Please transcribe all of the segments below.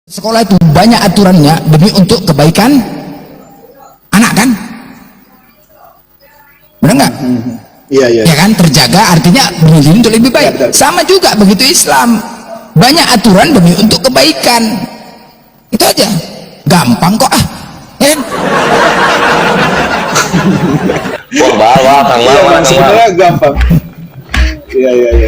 Sekolah itu banyak aturannya demi untuk kebaikan anak kan? Benar nggak? Iya. Ya kan, terjaga artinya menjadi untuk lebih baik. Ya, sama juga begitu Islam, banyak aturan demi untuk kebaikan. Itu aja, gampang kok ya kan? Wah, bawa Kang Iya, Maman, sebenarnya gampang. Iya.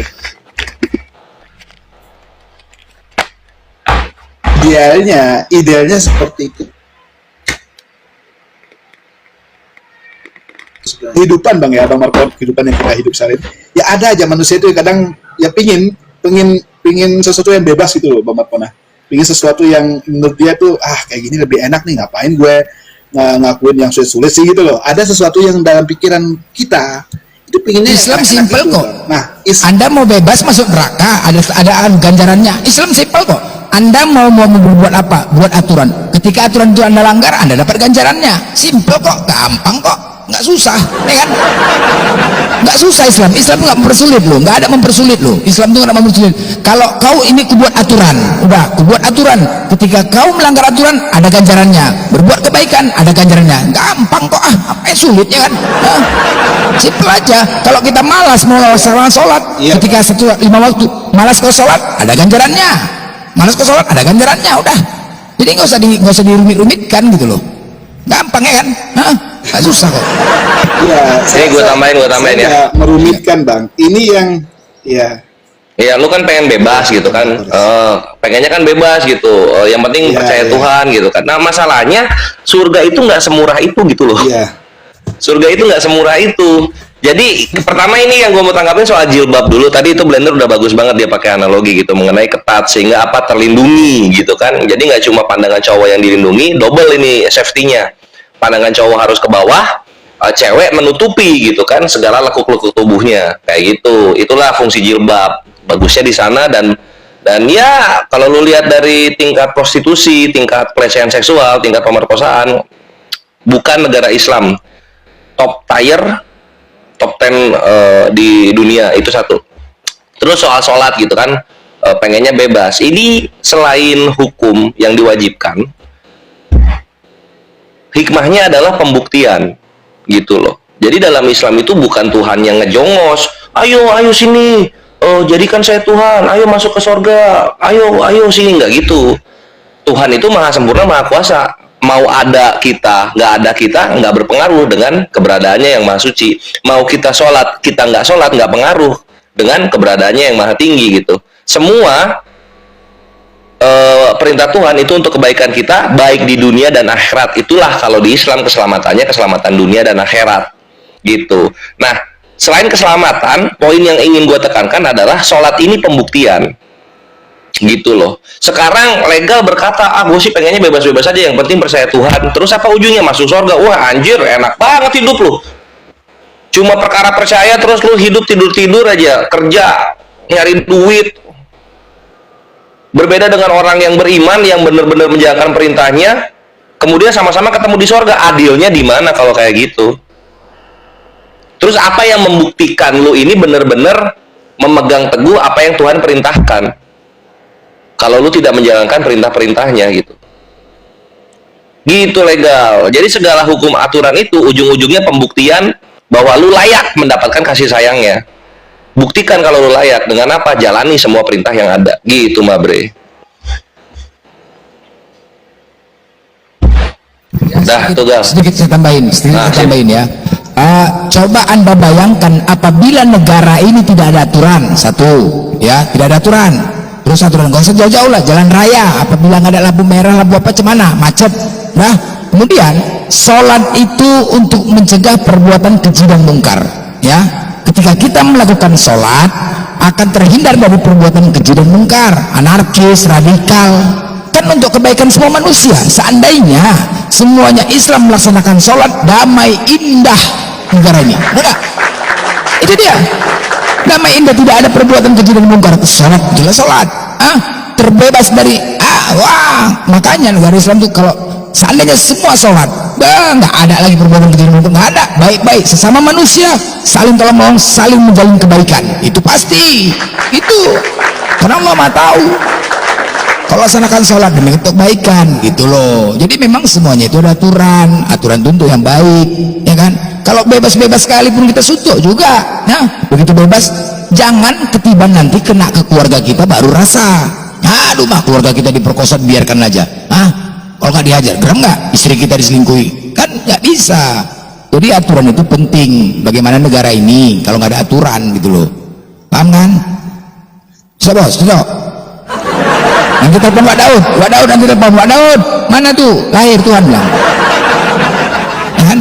Idealnya seperti itu. Kehidupan bang ya, bang Marco, kehidupan yang kita hidup sehari. Ya ada aja manusia itu kadang ya pingin sesuatu yang bebas gitu loh, bang Marco. Nah, pingin sesuatu yang menurut dia tuh kayak gini lebih enak nih, ngapain gue ngakuin yang sulit sih gitu loh. Ada sesuatu yang dalam pikiran kita itu pinginnya Islam simpel gitu, kok. Nah, Anda mau bebas masuk neraka, ada ganjarannya. Islam simpel kok. Anda mau berbuat apa? Buat aturan. Ketika aturan itu Anda langgar, Anda dapat ganjarannya. Simpel kok, gampang kok, nggak susah, ya kan? Nggak susah Islam. Islam nggak mempersulit loh, nggak ada mempersulit loh. Islam itu nggak mempersulit. Kalau kau ini kubuat aturan, udah kubuat aturan. Ketika kau melanggar aturan, ada ganjarannya. Berbuat kebaikan, ada ganjarannya. Gampang kok, apa yang sulit ya kan? Simpel aja. Kalau kita malas mau sholat, ketika 5 waktu malas kau sholat, ada ganjarannya. Malas ke sholat ada ganjarannya, udah. Jadi nggak usah dirumit-rumitkan gitu loh, gampang ya kan? Nggak susah kok. Ini gue tambahin ya. Merumitkan bang, ini yang Iya, lu kan pengen bebas gitu kan, pengennya kan bebas gitu, yang penting percaya Tuhan gitu kan. Nah masalahnya surga itu nggak semurah itu gitu loh. Surga itu nggak semurah itu. Jadi pertama ini yang gue mau tanggapin soal jilbab dulu. Tadi itu Blender udah bagus banget dia pakai analogi gitu mengenai ketat sehingga apa terlindungi gitu kan. Jadi nggak cuma pandangan cowok yang dilindungi, double ini safety-nya. Pandangan cowok harus ke bawah, cewek menutupi gitu kan segala lekuk-lekuk tubuhnya kayak gitu. Itulah fungsi jilbab. Bagusnya di sana dan ya kalau lu lihat dari tingkat prostitusi, tingkat pelecehan seksual, tingkat pemerkosaan, bukan negara Islam top tier, top 10 di dunia, itu satu. Terus soal sholat gitu kan, pengennya bebas. Ini selain hukum yang diwajibkan, hikmahnya adalah pembuktian gitu loh. Jadi dalam Islam itu bukan Tuhan yang ngejongos, ayo sini, jadikan saya Tuhan, ayo masuk ke surga, ayo sini, nggak gitu. Tuhan itu maha sempurna, maha kuasa. Mau ada kita, nggak ada kita, nggak berpengaruh dengan keberadaannya yang maha suci. Mau kita sholat, kita nggak sholat, nggak pengaruh dengan keberadaannya yang maha tinggi gitu. Semua perintah Tuhan itu untuk kebaikan kita, baik di dunia dan akhirat. Itulah kalau di Islam keselamatannya, keselamatan dunia dan akhirat gitu. Nah, selain keselamatan, poin yang ingin gue tekankan adalah sholat ini pembuktian gitu loh. Sekarang legal berkata, gue sih pengennya bebas-bebas aja, yang penting percaya Tuhan. Terus apa ujungnya? Masuk surga. Wah anjir, enak banget hidup lu. Cuma perkara percaya terus lu hidup tidur-tidur aja, kerja, nyari duit. Berbeda dengan orang yang beriman, yang benar-benar menjalankan perintahnya, kemudian sama-sama ketemu di surga. Adilnya di mana kalau kayak gitu? Terus apa yang membuktikan lu ini benar-benar memegang teguh apa yang Tuhan perintahkan? Kalau lu tidak menjalankan perintah-perintahnya gitu. Gitu legal. Jadi segala hukum aturan itu ujung-ujungnya pembuktian bahwa lu layak mendapatkan kasih sayangnya. Buktikan kalau lu layak dengan apa? Jalani semua perintah yang ada. Gitu Mbak Bre. Dah, itu gal. Sedikit saya tambahin ya. Coba Anda bayangkan apabila negara ini tidak ada aturan, satu ya, tidak ada aturan. Terus aturan nggak usah jauh-jauh lah, jalan raya apabila nggak ada lampu merah, lampu apa cemana, macet. Nah, kemudian sholat itu untuk mencegah perbuatan keji dan mungkar. Ya, ketika kita melakukan sholat akan terhindar dari perbuatan keji dan mungkar, anarkis, radikal. Kan untuk kebaikan semua manusia. Seandainya semuanya Islam melaksanakan sholat, damai indah negara ini. Nah, itu dia. Damai indah, tidak ada perbuatan keji dan mungkar. Sholat jelas sholat, terbebas dari makanya negara Islam itu kalau seandainya semua sholat, nggak ada lagi perbuatan keji dan mungkar, nggak ada. Baik-baik sesama manusia, saling tolong menolong, saling menjalin kebaikan, itu pasti. Itu karena Allah Maha tahu. kalau laksanakan sholat demi kebaikan gitu loh. Jadi memang semuanya itu ada aturan itu untuk yang baik, ya kan. Kalau bebas-bebas sekalipun kita suntuk juga, nah begitu bebas jangan ketiban nanti kena ke keluarga kita baru rasa, aduh mah keluarga kita diperkosa biarkan aja, kalau nggak dihajar geram nggak istri kita diselingkuhi, kan nggak bisa. Jadi aturan itu penting. Bagaimana negara ini kalau nggak ada aturan gitu loh, paham kan? Bisa bos, bisa. Nanti telepon Pak Daud nanti telepon Pak Daud, mana tuh lahir Tuhan bilang, ya kan?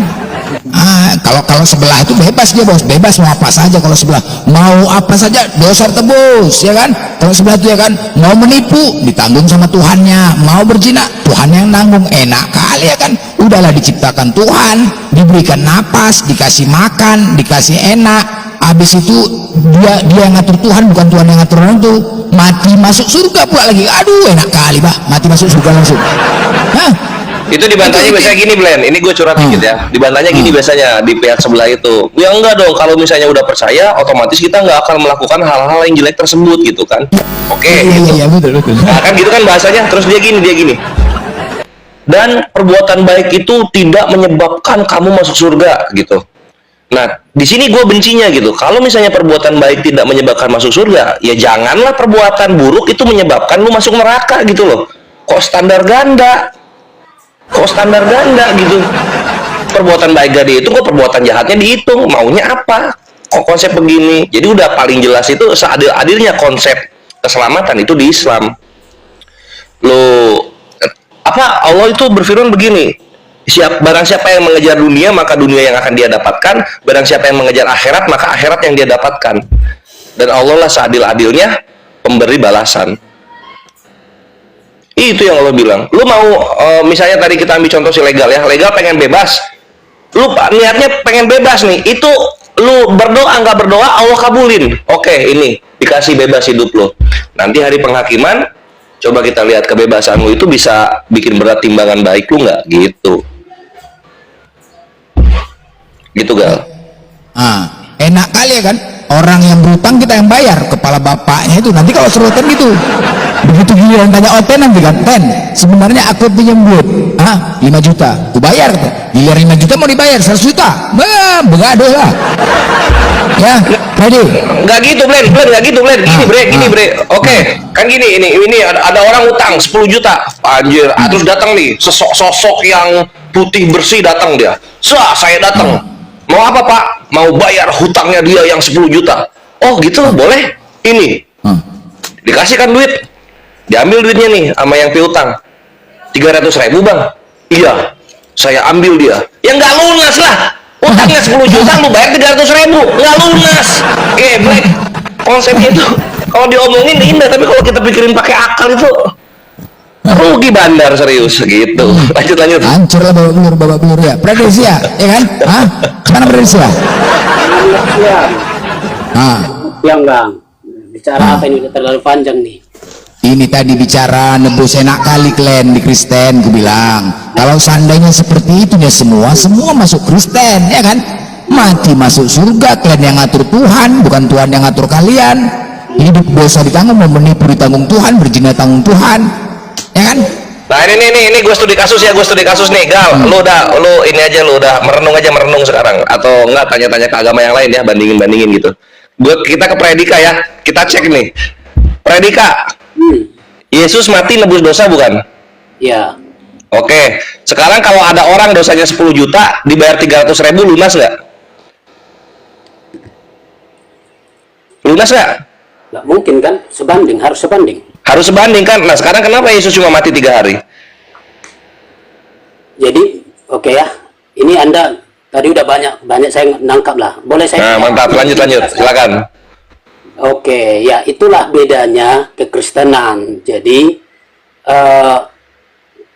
Kalau sebelah itu bebas dia bos, bebas mau apa saja. Kalau sebelah mau apa saja dosa tebus, ya kan? Kalau sebelah itu ya kan, mau menipu ditanggung sama Tuhannya, mau berzina Tuhan yang nanggung, enak kali ya kan. Udahlah diciptakan Tuhan, diberikan napas, dikasih makan, dikasih enak, habis itu dia yang ngatur Tuhan, bukan Tuhan yang ngatur orang itu. Mati masuk surga pula lagi, aduh enak kali bah, mati masuk surga langsung. Itu dibantahnya biasanya gini, Blen, ini gue curhat dikit ya, dibantahnya gini biasanya di pihak sebelah itu, ya enggak dong, kalau misalnya udah percaya otomatis kita nggak akan melakukan hal-hal yang jelek tersebut gitu kan. Oke, gitu. Iya, betul. Nah kan gitu kan bahasanya. Terus dia gini, dan perbuatan baik itu tidak menyebabkan kamu masuk surga gitu. Nah, di sini gue bencinya gitu. Kalau misalnya perbuatan baik tidak menyebabkan masuk surga, ya janganlah perbuatan buruk itu menyebabkan lu masuk neraka gitu loh. Kok standar ganda gitu. Perbuatan baik gak dihitung, kok perbuatan jahatnya dihitung. Maunya apa? Kok konsep begini? Jadi udah paling jelas itu seadil-adilnya konsep keselamatan itu di Islam. Allah itu berfirman begini, barang siapa yang mengejar dunia maka dunia yang akan dia dapatkan, barang siapa yang mengejar akhirat maka akhirat yang dia dapatkan, dan Allah lah seadil-adilnya pemberi balasan. Itu yang Allah bilang. Lu mau misalnya tadi kita ambil contoh si legal ya, legal pengen bebas, lu niatnya pengen bebas nih, itu lu berdoa nggak berdoa Allah kabulin. Oke, ini dikasih bebas hidup lu. Nanti hari penghakiman coba kita lihat kebebasan lu itu bisa bikin berat timbangan baik lu nggak gitu. Gitu Gal. Enak kali ya kan, orang yang berutang kita yang bayar, kepala bapaknya itu. Nanti kalau serutan gitu, begitu giliran tanya Ten nanti kan, Ten sebenarnya aku pinjam duit 5 juta, aku bayar kata. Giliran 5 juta mau dibayar 100 juta, begaduh lah ya. Ready? Nggak gitu Blen, nggak gitu Blen. Gini bre. Oke, kan gini, ini ada orang utang 10 juta, anjir. Terus datang nih sosok yang putih bersih datang dia. Saya datang. Mau apa Pak? Mau bayar hutangnya dia yang 10 juta. Oh gitu, boleh. Ini dikasihkan duit, diambil duitnya nih sama yang piutang 300.000 bang. Iya, saya ambil dia. Ya nggak lunas lah. Utangnya 10 juta, lu bayar 300.000, nggak lunas. Geblek. Konsepnya itu kalau diomongin indah, tapi kalau kita pikirin pakai akal itu rugi bandar serius gitu. Lanjut. Hancur lah babak belur ya. Prediksi ya kan? Mana prediksi ya? Yang bang, bicara apa ini udah terlalu panjang nih. Ini tadi bicara nebus enak kali kalian di Kristen, gue bilang kalau seandainya seperti itu ya semua masuk Kristen ya kan, mati masuk surga, kalian yang ngatur Tuhan, bukan Tuhan yang ngatur kalian. Hidup dosa ditanggung, mau menipu ditanggung Tuhan, berzina tanggung Tuhan, ya kan? Nah ini gue studi kasus nih Gal. Lu ini aja, lu udah merenung sekarang, atau enggak tanya-tanya ke agama yang lain ya, bandingin gitu. Kita ke Predika ya, kita cek nih Predika. Yesus mati nebus dosa bukan? Iya. Oke, sekarang kalau ada orang dosanya 10 juta dibayar 300.000 lunas nggak? Lunas nggak? Nggak mungkin kan, harus sebanding. Harus sebanding kan. Nah sekarang kenapa Yesus cuma mati 3 hari? Jadi oke ya, ini Anda tadi udah banyak saya nangkap lah. Boleh saya? Nah mantap, lanjut silakan. Oke, ya itulah bedanya kekristenan. Jadi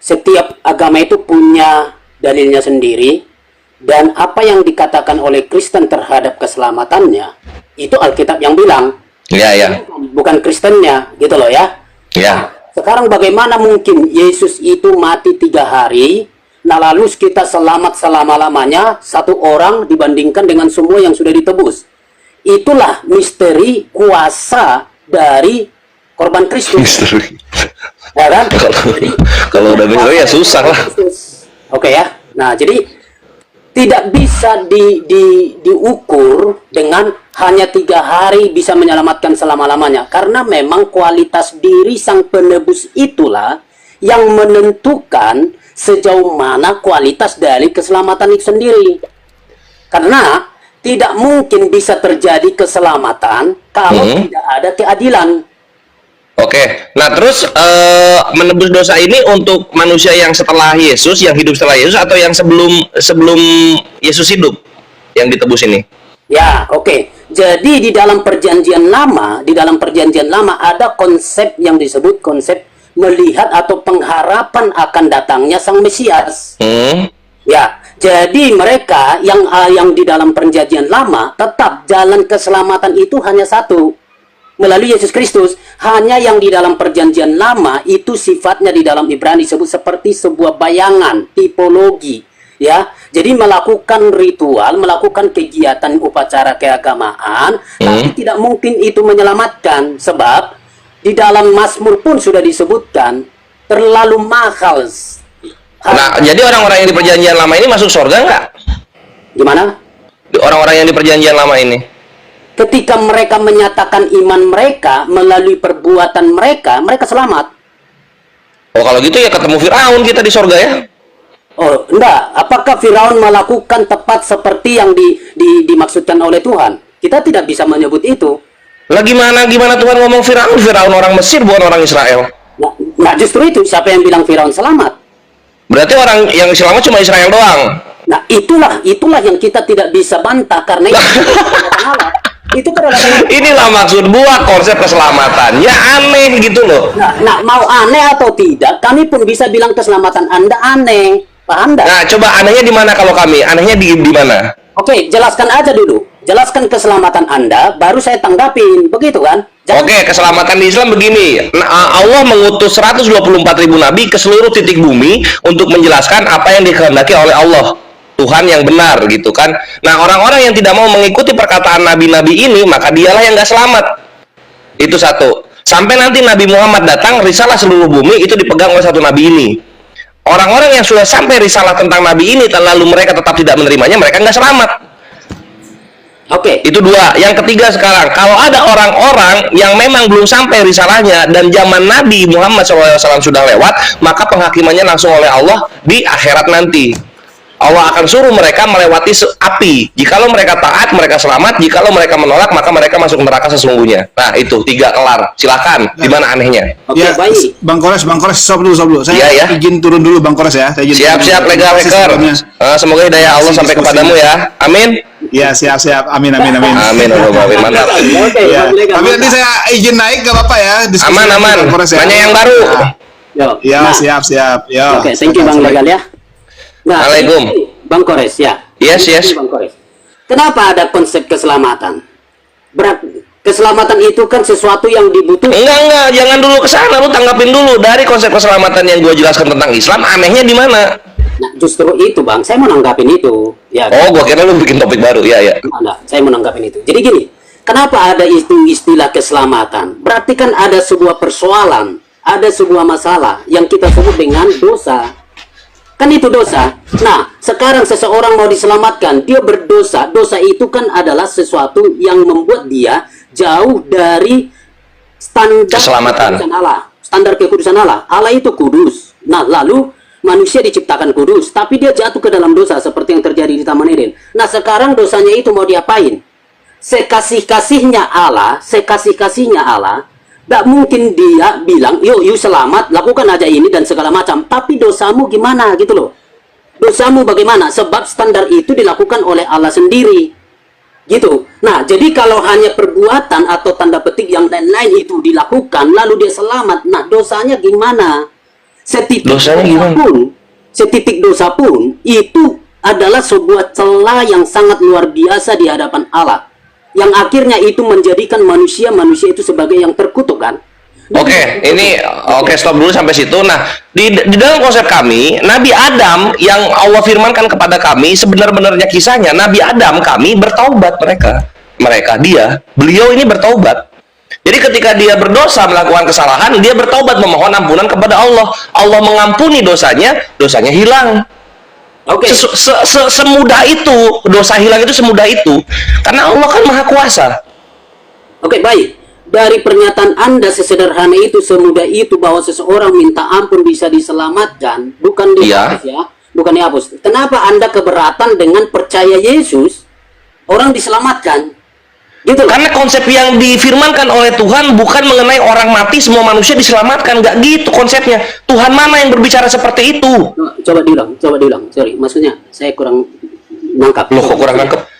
setiap agama itu punya dalilnya sendiri, dan apa yang dikatakan oleh Kristen terhadap keselamatannya itu Alkitab yang bilang. Iya. Bukan Kristennya, gitu loh ya. Iya. Sekarang bagaimana mungkin Yesus itu mati 3 hari, nah lalu kita selamat selama-lamanya, 1 orang dibandingkan dengan semua yang sudah ditebus. Itulah misteri kuasa dari korban Kristus. Misteri. Ya kan? Kalau udah misteri ya susah lah. Oke ya. Nah, jadi tidak bisa diukur dengan hanya 3 hari bisa menyelamatkan selama-lamanya. Karena memang kualitas diri sang penebus itulah yang menentukan sejauh mana kualitas dari keselamatan itu sendiri. Karena tidak mungkin bisa terjadi keselamatan kalau tidak ada keadilan. Oke, nah terus menebus dosa ini untuk manusia yang setelah Yesus, yang hidup setelah Yesus, atau yang sebelum Yesus hidup yang ditebus ini? Ya, oke. Jadi di dalam perjanjian lama, ada konsep yang disebut konsep melihat atau pengharapan akan datangnya Sang Mesias. Ya, jadi mereka yang di dalam perjanjian lama tetap jalan keselamatan itu hanya satu, melalui Yesus Kristus. Hanya yang di dalam perjanjian lama itu sifatnya di dalam Ibrani disebut seperti sebuah bayangan, tipologi, ya. Jadi melakukan ritual, melakukan kegiatan upacara keagamaan, tapi tidak mungkin itu menyelamatkan, sebab di dalam Mazmur pun sudah disebutkan terlalu mahal. Nah, jadi orang-orang yang di perjanjian lama ini masuk surga nggak? Gimana? Orang-orang yang di perjanjian lama ini? Ketika mereka menyatakan iman mereka melalui perbuatan mereka, mereka selamat. Oh, kalau gitu ya ketemu Firaun kita di surga ya? Oh, enggak. Apakah Firaun melakukan tepat seperti yang dimaksudkan oleh Tuhan? Kita tidak bisa menyebut itu. Lah gimana Tuhan ngomong Firaun? Firaun orang Mesir, bukan orang Israel. Nah, justru itu. Siapa yang bilang Firaun selamat? Berarti orang yang selamat cuma Israel doang. Nah, itulah yang kita tidak bisa bantah, karena itu Allah. Itu Inilah maksud buat konsep keselamatannya aneh gitu loh. Nah, mau aneh atau tidak, kami pun bisa bilang keselamatan Anda aneh. Paham enggak? Nah, coba anehnya di mana kalau kami? Anehnya di mana? Oke, jelaskan aja dulu. Jelaskan keselamatan Anda, baru saya tanggapin. Begitu kan? Oke, keselamatan di Islam begini. Nah, Allah mengutus 124.000 nabi ke seluruh titik bumi untuk menjelaskan apa yang dikehendaki oleh Allah. Tuhan yang benar gitu kan. Nah, orang-orang yang tidak mau mengikuti perkataan nabi-nabi ini, maka dialah yang nggak selamat. Itu satu. Sampai nanti Nabi Muhammad datang, risalah seluruh bumi itu dipegang oleh satu nabi ini. Orang-orang yang sudah sampai risalah tentang nabi ini, lalu mereka tetap tidak menerimanya, mereka nggak selamat. Oke. Itu dua. Yang ketiga sekarang, kalau ada orang-orang yang memang belum sampai risalahnya dan zaman Nabi Muhammad SAW sudah lewat, maka penghakimannya langsung oleh Allah di akhirat nanti. Allah akan suruh mereka melewati api. Jikalau mereka taat, mereka selamat. Jikalau mereka menolak, maka mereka masuk neraka sesungguhnya. Nah, itu 3 kelar. Silakan. Di mana anehnya? Oke, Ya, baik. Bang Kores, stop dulu. Saya Iya, ya. izin turun dulu, Bang Kores ya. Saya izin Siap-siap turun dulu. legal Terima kasih hacker. sebelumnya. Semoga hidayah Allah Terima kasih sampai diskusinya. kepadamu ya. Amin. Ya, siap. Amin. Amin. Mantap. Oke, Ya. Bang Legal, Tapi nanti mantap. saya izin naik, gak apa-apa ya. Diskusi Aman. nanti, Bang Kores, ya. Banyak yang baru. Yo. Ya, Nah, siap. Yo. Oke, thank you Bang Legal ya. Nah, Assalamualaikum. ini Bang Kores ya. Yes. Ini Bang Kores. Kenapa ada konsep keselamatan? Keselamatan itu kan sesuatu yang dibutuhkan. Enggak. Jangan dulu ke sana. Lu tanggapin dulu dari konsep keselamatan yang gue jelaskan tentang Islam. Anehnya di mana? Nah, justru itu Bang, saya mau nanggapin itu. Ya, Oh, gue kira lu bikin topik baru. Ya. Nah, saya mau nanggapin itu. Jadi gini, kenapa ada itu istilah keselamatan? Berarti kan ada sebuah persoalan, ada sebuah masalah yang kita sebut dengan dosa. Kan itu dosa. Nah, sekarang seseorang mau diselamatkan, dia berdosa. Dosa itu kan adalah sesuatu yang membuat dia jauh dari standar Keselamatan. kekudusan Allah. Standar kekudusan Allah. Allah itu kudus. Nah, lalu manusia diciptakan kudus, tapi dia jatuh ke dalam dosa seperti yang terjadi di Taman Eden. Nah, sekarang dosanya itu mau diapain? Sekasih-kasihnya Allah, gak mungkin dia bilang, yuk selamat, lakukan aja ini dan segala macam. Tapi dosamu gimana gitu loh. Dosamu bagaimana? Sebab standar itu dilakukan oleh Allah sendiri. Gitu. Nah, jadi kalau hanya perbuatan atau tanda petik yang lain-lain itu dilakukan, lalu dia selamat. Nah, dosanya gimana? Setitik dosa pun itu adalah sebuah celah yang sangat luar biasa di hadapan Allah. Yang akhirnya itu menjadikan manusia itu sebagai yang terkutuk kan. Oke, stop dulu sampai situ. Nah, di dalam konsep kami, Nabi Adam yang Allah firmankan kepada kami sebenar-benarnya kisahnya, Nabi Adam kami bertaubat beliau ini bertaubat. Jadi ketika dia berdosa, melakukan kesalahan, dia bertobat, memohon ampunan kepada Allah. Allah mengampuni dosanya, dosanya hilang. Oke. Semudah itu, dosa hilang itu semudah itu. Karena Allah kan Maha Kuasa. Oke, baik. Dari pernyataan Anda sesederhana itu, semudah itu, bahwa seseorang minta ampun bisa diselamatkan, bukan dihapus ya, bukan dihapus. Kenapa Anda keberatan dengan percaya Yesus, orang diselamatkan? Gitu loh. Karena konsep yang difirmankan oleh Tuhan bukan mengenai orang mati semua manusia diselamatkan, nggak gitu konsepnya. Tuhan mana yang berbicara seperti itu? Coba diulang. Sorry, maksudnya saya kurang nangkap. Loh, kok kurang nangkep?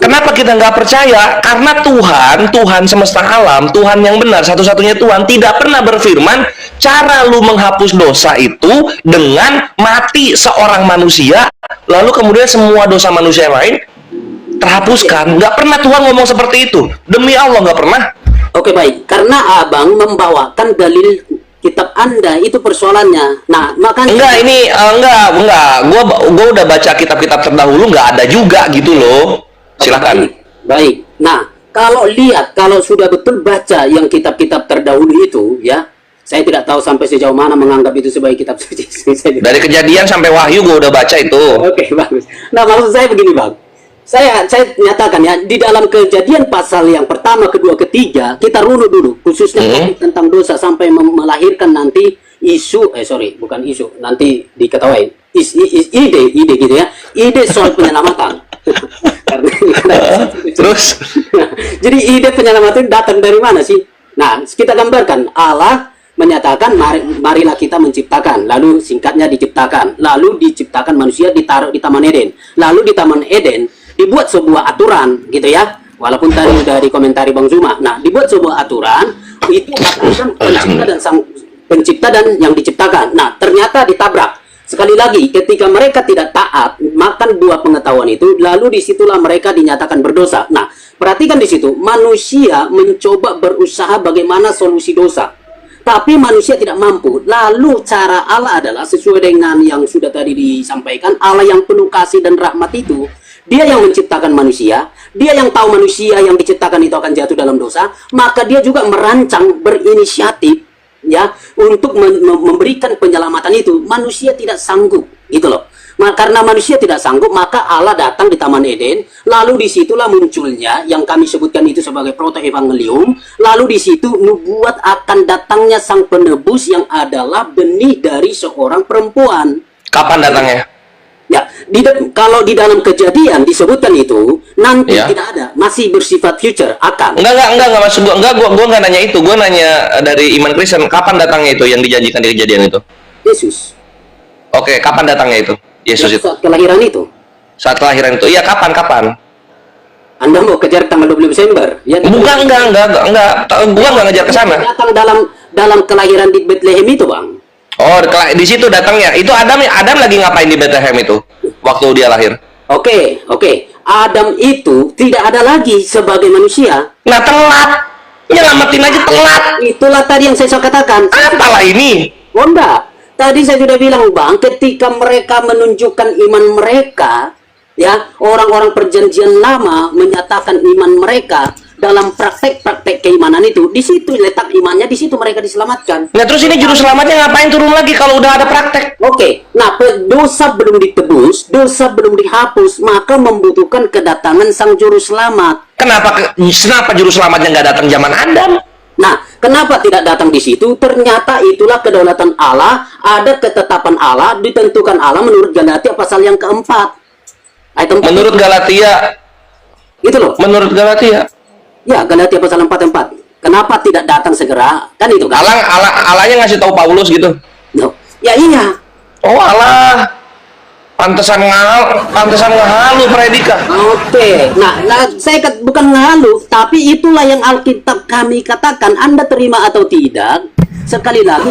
Kenapa kita nggak percaya? Karena Tuhan semesta alam, Tuhan yang benar, satu-satunya Tuhan, tidak pernah berfirman cara lu menghapus dosa itu dengan mati seorang manusia, lalu kemudian semua dosa manusia yang lain terhapuskan. Nggak pernah Tuhan ngomong seperti itu. Demi Allah nggak pernah. Oke, baik. Karena abang membawakan dalil kitab Anda, itu persoalannya. Nah, makanya enggak. Gua udah baca kitab-kitab terdahulu, nggak ada juga gitu loh. Silakan. Baik. Nah, kalau sudah betul baca yang kitab-kitab terdahulu itu, ya, saya tidak tahu sampai sejauh mana menganggap itu sebagai kitab suci. Dari Kejadian sampai Wahyu gua udah baca itu. Oke, bagus. Nah, maksud saya begini, Bang. Saya nyatakan ya, di dalam Kejadian pasal yang pertama, kedua, ketiga, kita runut dulu, khususnya tentang dosa sampai melahirkan nanti nanti diketawain ide gitu ya, ide soal penyelamatan. Terus, jadi ide penyelamatan datang dari mana sih? Nah, kita gambarkan Allah menyatakan marilah kita menciptakan, lalu singkatnya diciptakan, lalu diciptakan manusia, ditaruh di Taman Eden, lalu di Taman Eden dibuat sebuah aturan gitu ya, walaupun tadi udah dikomentari Bang Zuma. Nah, dibuat sebuah aturan itu akan pencipta dan yang diciptakan. Nah, ternyata ditabrak. Sekali lagi, ketika mereka tidak taat makan buah pengetahuan itu, lalu disitulah mereka dinyatakan berdosa. Nah, perhatikan di situ, manusia mencoba berusaha bagaimana solusi dosa, tapi manusia tidak mampu. Lalu cara Allah adalah sesuai dengan yang sudah tadi disampaikan, Allah yang penuh kasih dan rahmat itu, Dia yang menciptakan manusia, Dia yang tahu manusia yang diciptakan itu akan jatuh dalam dosa, maka Dia juga merancang, berinisiatif ya untuk memberikan penyelamatan itu. Manusia tidak sanggup, gitu loh. Karena manusia tidak sanggup, maka Allah datang di Taman Eden, lalu disitulah munculnya yang kami sebutkan itu sebagai proto-evangelium, lalu di situ nubuat akan datangnya sang penebus yang adalah benih dari seorang perempuan. kapan datangnya? Ya, kalau di dalam Kejadian disebutkan itu nanti Ya. tidak ada, masih bersifat future, akan. Enggak maksud gua enggak nanya itu. Gua nanya dari iman Kristen, kapan datangnya itu yang dijanjikan di Kejadian itu? Yesus. Oke, kapan datangnya itu? Yesus itu. Saat kelahiran itu. Saat kelahiran itu. Iya, kapan? Anda mau kejar tanggal 20 Desember? Ya, Bukan, enggak. Gua enggak ngejar ke sana. Datang dalam kelahiran di Bethlehem itu, Bang. Oh, di situ datangnya. Itu Adam lagi ngapain di Bethlehem itu waktu dia lahir? Oke. Adam itu tidak ada lagi sebagai manusia. Nah, telat. Nyelamatin aja telat. Itulah tadi yang saya katakan. Apalah ini? Oh enggak. Tadi saya sudah bilang, Bang, ketika mereka menunjukkan iman mereka, ya, orang-orang perjanjian lama menyatakan iman mereka dalam praktek-praktek keimanan itu, di situ letak imannya, di situ mereka diselamatkan. Nah, terus ini juru selamatnya ngapain turun lagi kalau udah ada praktek? Oke, nah, dosa belum ditebus, dosa belum dihapus, maka membutuhkan kedatangan sang juru selamat. Kenapa juru selamatnya nggak datang zaman Adam? Nah, kenapa tidak datang di situ? Ternyata itulah kedaulatan Allah, ada ketetapan Allah, ditentukan Allah menurut Galatia pasal yang keempat. Menurut Galatia. Itu loh. Menurut Galatia. Ya, Galatia pasal 4:4. Kenapa tidak datang segera? Kan itu kan. Allahnya ngasih tahu Paulus gitu. No. Ya iya. Oh, Allah. Pantesan ngehalu predika. Oke. Nah, saya bukan ngehalu, tapi itulah yang Alkitab kami katakan. Anda terima atau tidak? Sekali lagi,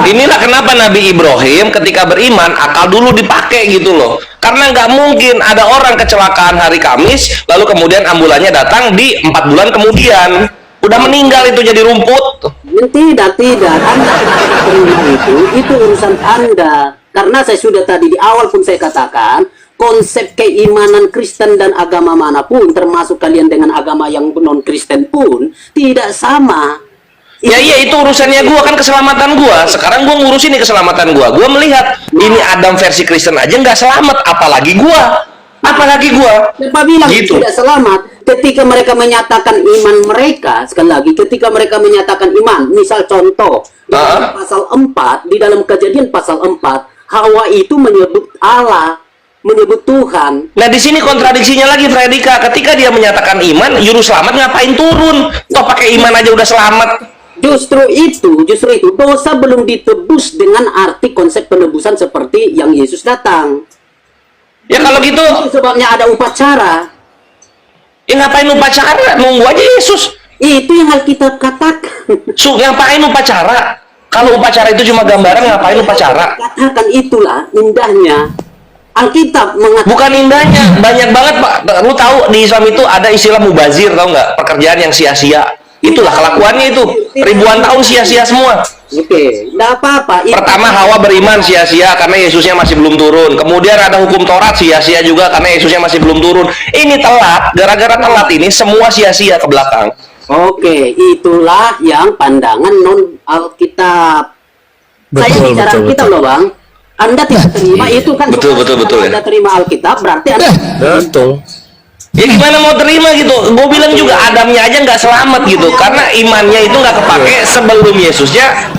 Inilah kenapa Nabi Ibrahim ketika beriman akal dulu dipakai gitu loh. Karena nggak mungkin ada orang kecelakaan hari Kamis lalu kemudian ambulannya datang di 4 bulan kemudian. Udah meninggal itu jadi rumput. Tidak. Anda terima itu urusan Anda. Karena saya sudah tadi di awal pun saya katakan konsep keimanan Kristen dan agama manapun, termasuk kalian dengan agama yang non-Kristen pun, tidak sama. Ya iya, itu urusannya gua, kan keselamatan gua. Sekarang gua ngurusin nih keselamatan gua. Gua melihat ini Adam versi Kristen aja nggak selamat, apalagi gua. Siapa bilang Gitu. tidak selamat? Ketika mereka menyatakan iman mereka, sekali lagi, ketika mereka menyatakan iman, misal contoh, di dalam pasal 4, di dalam Kejadian pasal 4, Hawa itu menyebut Allah, menyebut Tuhan. Nah di sini kontradiksinya lagi, Fredika. Ketika dia menyatakan iman, juru selamat ngapain turun? Toh pakai iman aja udah selamat. Justru itu, dosa belum ditebus dengan arti konsep penebusan seperti yang Yesus datang. Ya kalau gitu, Itu sebabnya ada upacara. ya ngapain upacara? Nunggu aja Yesus. Itu yang Alkitab katakan. Ngapain upacara? Kalau upacara itu cuma gambaran, ngapain upacara? Katakan itulah indahnya. Alkitab mengatakan. Bukan indahnya, banyak banget Pak. Lu tahu di Islam itu ada istilah mubazir, tahu nggak? Pekerjaan yang sia-sia. Itulah kelakuannya itu. Ribuan tahun sia-sia semua. Oke, enggak apa-apa. Pertama Hawa beriman sia-sia karena Yesusnya masih belum turun. Kemudian ada hukum Taurat sia-sia juga karena Yesusnya masih belum turun. Ini telat, gara-gara telat ini semua sia-sia ke belakang. Oke, itulah yang pandangan non Alkitab. Saya bicara Alkitab loh, Bang. Anda tidak terima itu kan. Betul ya. Anda terima Alkitab berarti Anda Betul. Ya gimana mau terima gitu? Gue bilang juga Adamnya aja nggak selamat gitu, karena imannya itu nggak kepake sebelum Yesusnya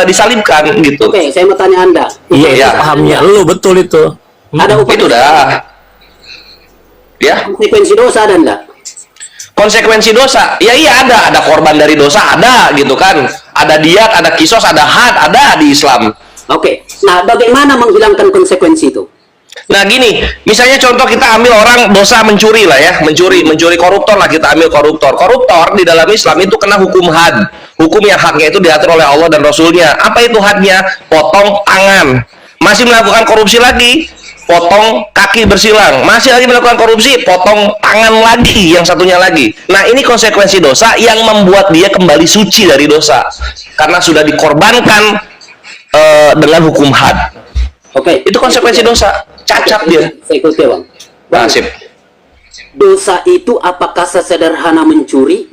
disalibkan gitu. Oke, saya mau tanya Anda. Iya, Iya. pahamnya lu betul itu. Ada Itu dah. Ya, konsekuensi dosa ada enggak? konsekuensi dosa. Ya iya ada korban dari dosa ada gitu kan. Ada diat, ada kisos, ada had, ada di Islam. Oke. Nah, bagaimana menghilangkan konsekuensi itu? Nah gini, misalnya contoh kita ambil orang dosa mencuri lah ya, mencuri koruptor lah, kita ambil koruptor. Koruptor di dalam Islam itu kena hukum had, hukum yang haknya itu diatur oleh Allah dan Rasulnya. Apa itu hadnya? Potong tangan. Masih melakukan korupsi lagi, potong kaki bersilang. Masih lagi melakukan korupsi, potong tangan lagi, yang satunya lagi. Nah ini konsekuensi dosa yang membuat dia kembali suci dari dosa, karena sudah dikorbankan dengan hukum had. Oke. Itu konsekuensi dosa. Cacat dia. Saya ikuti, Bang. Nah, sip. Dosa itu apakah sesederhana mencuri?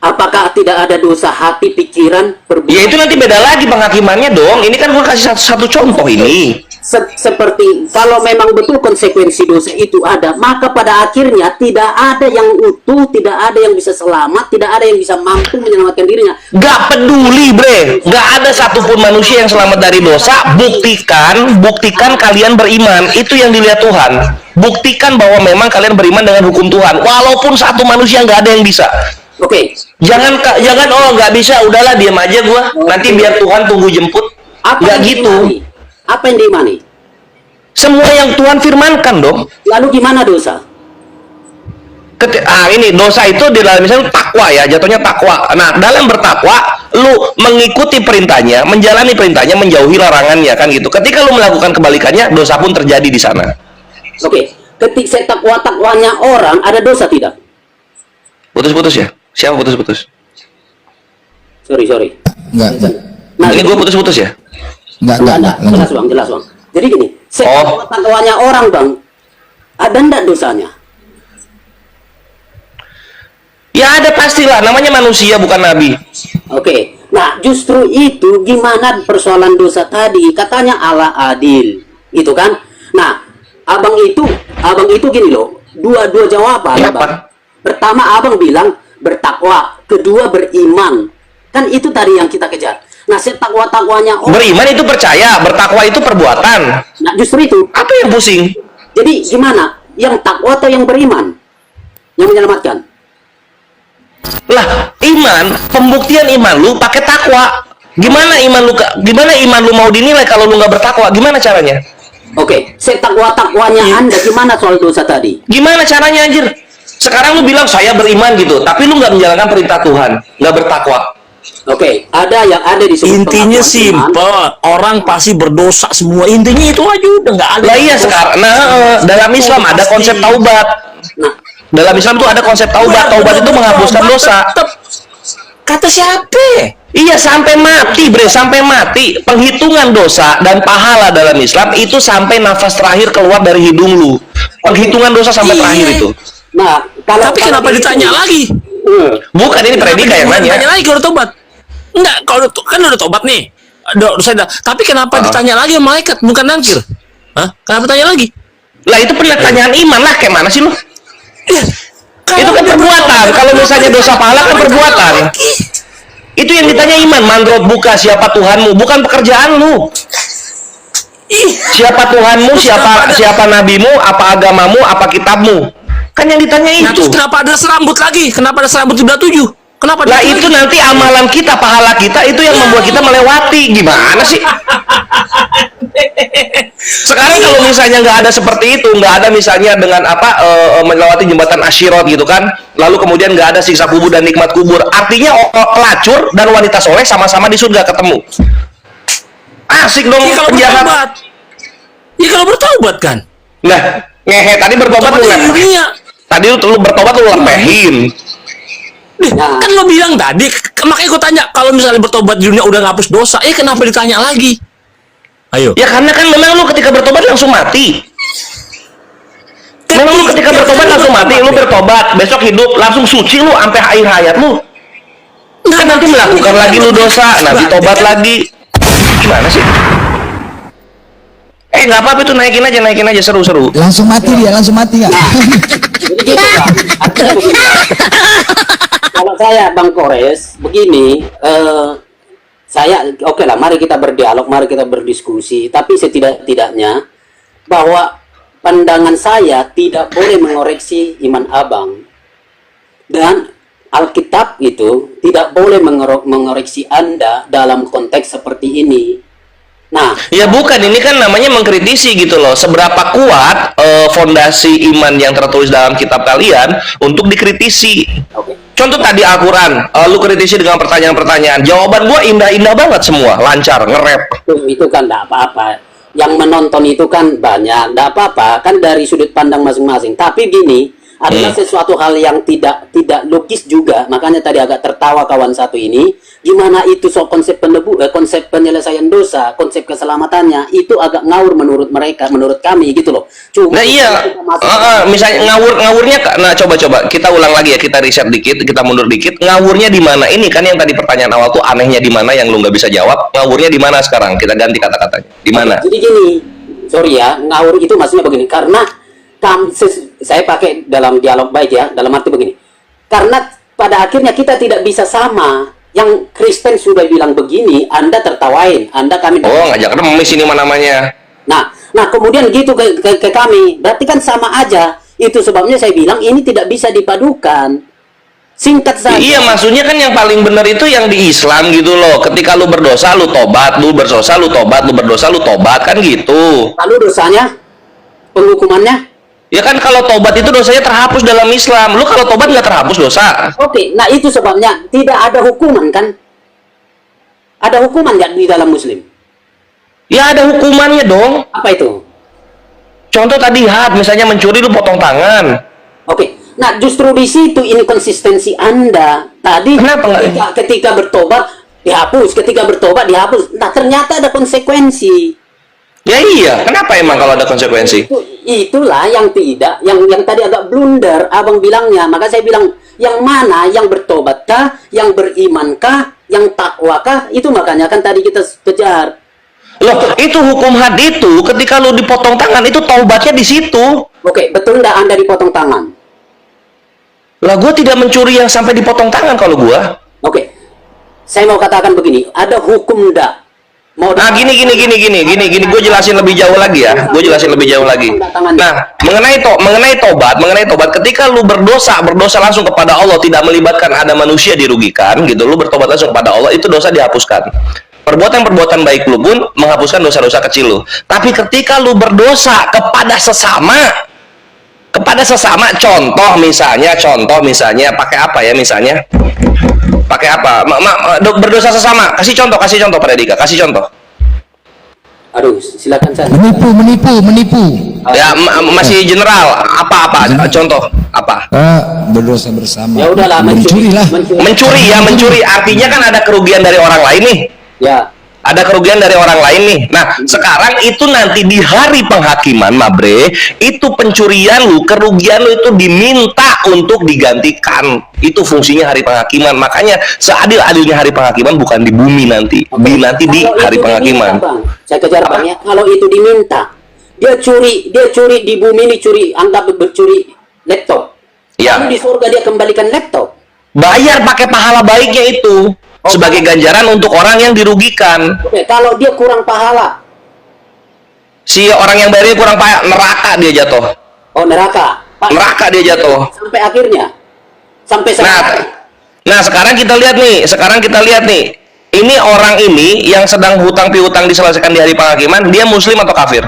Apakah tidak ada dosa hati, pikiran, perbuatan? Ya itu nanti beda lagi penghakimannya dong. Ini kan gue kasih satu contoh ini. Seperti kalau memang betul konsekuensi dosa itu ada, maka pada akhirnya tidak ada yang utuh, tidak ada yang bisa selamat, tidak ada yang bisa mampu menyelamatkan dirinya. Gak peduli bre, gak ada satupun manusia yang selamat dari dosa. Buktikan kalian beriman. Itu yang dilihat Tuhan. Buktikan bahwa memang kalian beriman dengan hukum Tuhan. Walaupun satu manusia nggak ada yang bisa. Oke. Jangan oh nggak bisa, udahlah diam aja gua. Nanti biar Tuhan tunggu jemput. Nggak gitu. Diimani? Apa yang diimani? Semua yang Tuhan firmankan dong. Lalu gimana dosa? Ini dosa itu di dalam Islam takwa ya, jatuhnya takwa. Nah, dalam bertakwa, lu mengikuti perintahnya, menjalani perintahnya, menjauhi larangannya kan gitu. Ketika lu melakukan kebalikannya, dosa pun terjadi di sana. Oke. Ketika takwanya orang ada dosa tidak? Putus-putus ya? Siapa putus-putus? Sorry. Enggak. Nah, Ini gue putus-putus ya? Enggak. Jelas bang. Jadi gini, takwanya orang bang, ada ndak dosanya? Ya ada pastilah, namanya manusia bukan nabi. Oke, nah justru itu gimana persoalan dosa tadi? Katanya Allah adil, itu kan? Nah, abang itu gini loh, dua jawaban. Ya, Bang. Pertama abang bilang bertakwa, kedua beriman, kan itu tadi yang kita kejar. Nah, setakwa-takwanya orang. Beriman itu percaya, bertakwa itu perbuatan. Nah, justru itu. Apa yang pusing? Jadi gimana? Yang takwa atau yang beriman? Yang menyelamatkan? Lah, iman, pembuktian iman lu pakai takwa. Gimana iman lu mau dinilai kalau lu nggak bertakwa? Gimana caranya? Oke, setakwa-takwanya Anda gimana soal dosa tadi? Gimana caranya anjir? Sekarang lu bilang saya beriman gitu, tapi lu nggak menjalankan perintah Tuhan, nggak bertakwa. Oke, ada yang ada di Intinya simpel, orang pasti berdosa semua. Intinya itu aja, udah nggak ada. Lah iya sekarang, dalam Islam ada konsep taubat. Nah, Dalam Islam tuh ada konsep taubat. Taubat itu menghapuskan dosa. Kata siapa? Iya, sampai mati, bre, sampai mati. Penghitungan dosa dan pahala dalam Islam itu sampai nafas terakhir keluar dari hidung lu. Penghitungan dosa sampai terakhir itu. Nah, Tapi kenapa ditanya lagi? Bukan, ini Predika yang nanya. Ditanya lagi kalau tobat. Enggak, kalau kan udah tobat nih. Tapi kenapa ditanya lagi sama malaikat, bukan nangkir? Hah? Kenapa tanya lagi? Lah itu pertanyaan iman lah, kayak mana sih lu? Itu kan Kalau perbuatan. Kalau misalnya dosa pahala kan perbuatan. Itu yang ditanya iman. Mandrot buka, siapa Tuhanmu, bukan pekerjaan lu. Siapa Tuhanmu, siapa nabimu, apa agamamu, apa kitabmu. Kan yang ditanya Nah, itu. terus kenapa ada serambut lagi? Kenapa ada serambut di 7? Kenapa? Lah itu nanti amalan kita, pahala kita itu yang membuat kita melewati. Gimana sih? Sekarang kalau misalnya nggak ada seperti itu, nggak ada misalnya dengan melewati jembatan Asyirot gitu kan, lalu kemudian nggak ada siksa kubur dan nikmat kubur, artinya pelacur dan wanita soleh sama-sama di surga ketemu. Asik dong kalau penjahat. bertobat. Ya kalau bertobat kan. Nah, ngehe tadi bertobat lu Bertobat di lepeh. dunia. Tadi lu bertobat lu lepehin. Kan lo bilang tadi, makanya gue tanya, kalau misalnya bertobat di dunia udah ngapus dosa, kenapa ditanya lagi? Ayo. Ya karena kan memang lu ketika bertobat langsung mati. Memang lu ketika bertobat langsung mati, lu bertobat, besok hidup langsung suci lu sampai akhir hayat lu. Kan nanti melakukan lagi lu dosa, nanti tobat lagi. Gimana sih? Nggak apa-apa itu, naikin aja, seru-seru. Langsung mati dia, langsung mati nggak? Jadi gitu, Bang. Artinya begini. Kalau saya Bang Kores begini, saya oke lah, mari kita berdialog, mari kita berdiskusi, tapi setidak-tidaknya bahwa pandangan saya tidak boleh mengoreksi iman abang, dan Alkitab itu tidak boleh mengoreksi Anda dalam konteks seperti ini. Nah, Ya bukan, ini kan namanya mengkritisi gitu loh. Seberapa kuat fondasi iman yang tertulis dalam kitab kalian untuk dikritisi. oke. Contoh tadi Al-Quran, lu kritisi dengan pertanyaan-pertanyaan. Jawaban gua indah-indah banget semua, lancar, nge-rap. Itu kan tidak apa-apa. Yang menonton itu kan banyak, tidak apa-apa. Kan dari sudut pandang masing-masing. Tapi gini, adalah sesuatu hal yang tidak logis juga. Makanya tadi agak tertawa kawan satu ini. Gimana itu soal konsep konsep penyelesaian dosa, konsep keselamatannya itu agak ngawur menurut mereka, menurut kami gitu loh. Cuma Nah iya, misalnya ngawurnya, nah coba kita ulang lagi ya, kita riset dikit, kita mundur dikit. Ngawurnya di mana? Ini kan yang tadi pertanyaan awal tuh anehnya di mana yang lu nggak bisa jawab. Ngawurnya di mana sekarang? Kita ganti kata-katanya. Di mana? Jadi gini, sorry ya, ngawur itu maksudnya begini. Karena saya pakai dalam dialog baik ya, dalam arti begini. Karena pada akhirnya kita tidak bisa sama. Yang Kristen sudah bilang begini, Anda tertawain, Anda kami. Oh, ngajak remis ini namanya. Nah kemudian gitu ke kami, berarti kan sama aja. Itu sebabnya saya bilang ini tidak bisa dipadukan. Singkat saja. Iya, maksudnya kan yang paling benar itu yang di Islam gitu loh. Ketika lu berdosa, lu tobat, lu berdosa, lu tobat, lu berdosa, lu tobat, kan gitu. Lalu dosanya, penghukumannya? Ya kan kalau tobat itu dosanya terhapus dalam Islam. Lu kalau tobat nggak terhapus dosa. Oke, nah itu sebabnya tidak ada hukuman kan? Ada hukuman nggak di dalam Muslim? Ya ada hukumannya dong. Apa itu? Contoh tadi had, misalnya mencuri lu potong tangan. Oke, nah justru di situ inkonsistensi Anda. Tadi Kenapa nggak? ketika bertobat dihapus, ketika bertobat dihapus. Nah ternyata ada konsekuensi. Ya iya, kenapa emang kalau ada konsekuensi? Itulah yang tidak, yang tadi agak blunder abang bilangnya. Maka saya bilang, yang mana yang bertobatkah, yang berimankah, yang takwakah? Itu makanya kan tadi kita kejar. Loh, itu hukum had itu ketika lu dipotong tangan itu taubatnya di situ. Oke, betul nggak Anda dipotong tangan? Lah gue tidak mencuri yang sampai dipotong tangan kalau gua. Oke, saya mau katakan begini, ada hukum ndak? Nah gini, gue jelasin lebih jauh lagi ya. Nah, mengenai tobat, ketika lu berdosa langsung kepada Allah, tidak melibatkan ada manusia dirugikan, gitu. Lu bertobat langsung kepada Allah, itu dosa dihapuskan. Perbuatan paik lu pun menghapuskan dosa-dosa kecil lu. Tapi ketika lu berdosa kepada sesama, contoh misalnya pakai apa ya misalnya? Pakai apa? Berdosa sesama. Kasih contoh Pak Dedika, kasih contoh. Aduh, silakan saya. Menipu. Ya masih general. Apa contoh apa? Berdosa bersama. Ya udahlah, mencuri lah. Mencuri artinya kan ada kerugian dari orang lain nih. Ya. Ada kerugian dari orang lain nih. Nah, sekarang itu nanti di hari penghakiman, Mabre, itu pencurian lu, kerugian lu itu diminta untuk digantikan. Itu fungsinya hari penghakiman. Makanya seadil-adilnya hari penghakiman bukan di bumi nanti, nanti di Kalau hari itu penghakiman. diminta, Bang. Saya kejar Bang ya. Kalau itu diminta, dia curi di bumi ini, anggap bercuri laptop. Ya. Lalu di surga dia kembalikan laptop. Bayar pakai pahala baiknya itu sebagai ganjaran untuk orang yang dirugikan. Oke, kalau dia kurang pahala, Si orang yang bayarnya kurang pahala, neraka dia jatuh. oh neraka. Pak, Neraka dia jatuh. sampai akhirnya. Sampai sekarang. Nah, sekarang kita lihat nih. Ini orang ini yang sedang hutang piutang diselesaikan di hari penghakiman, dia muslim atau kafir?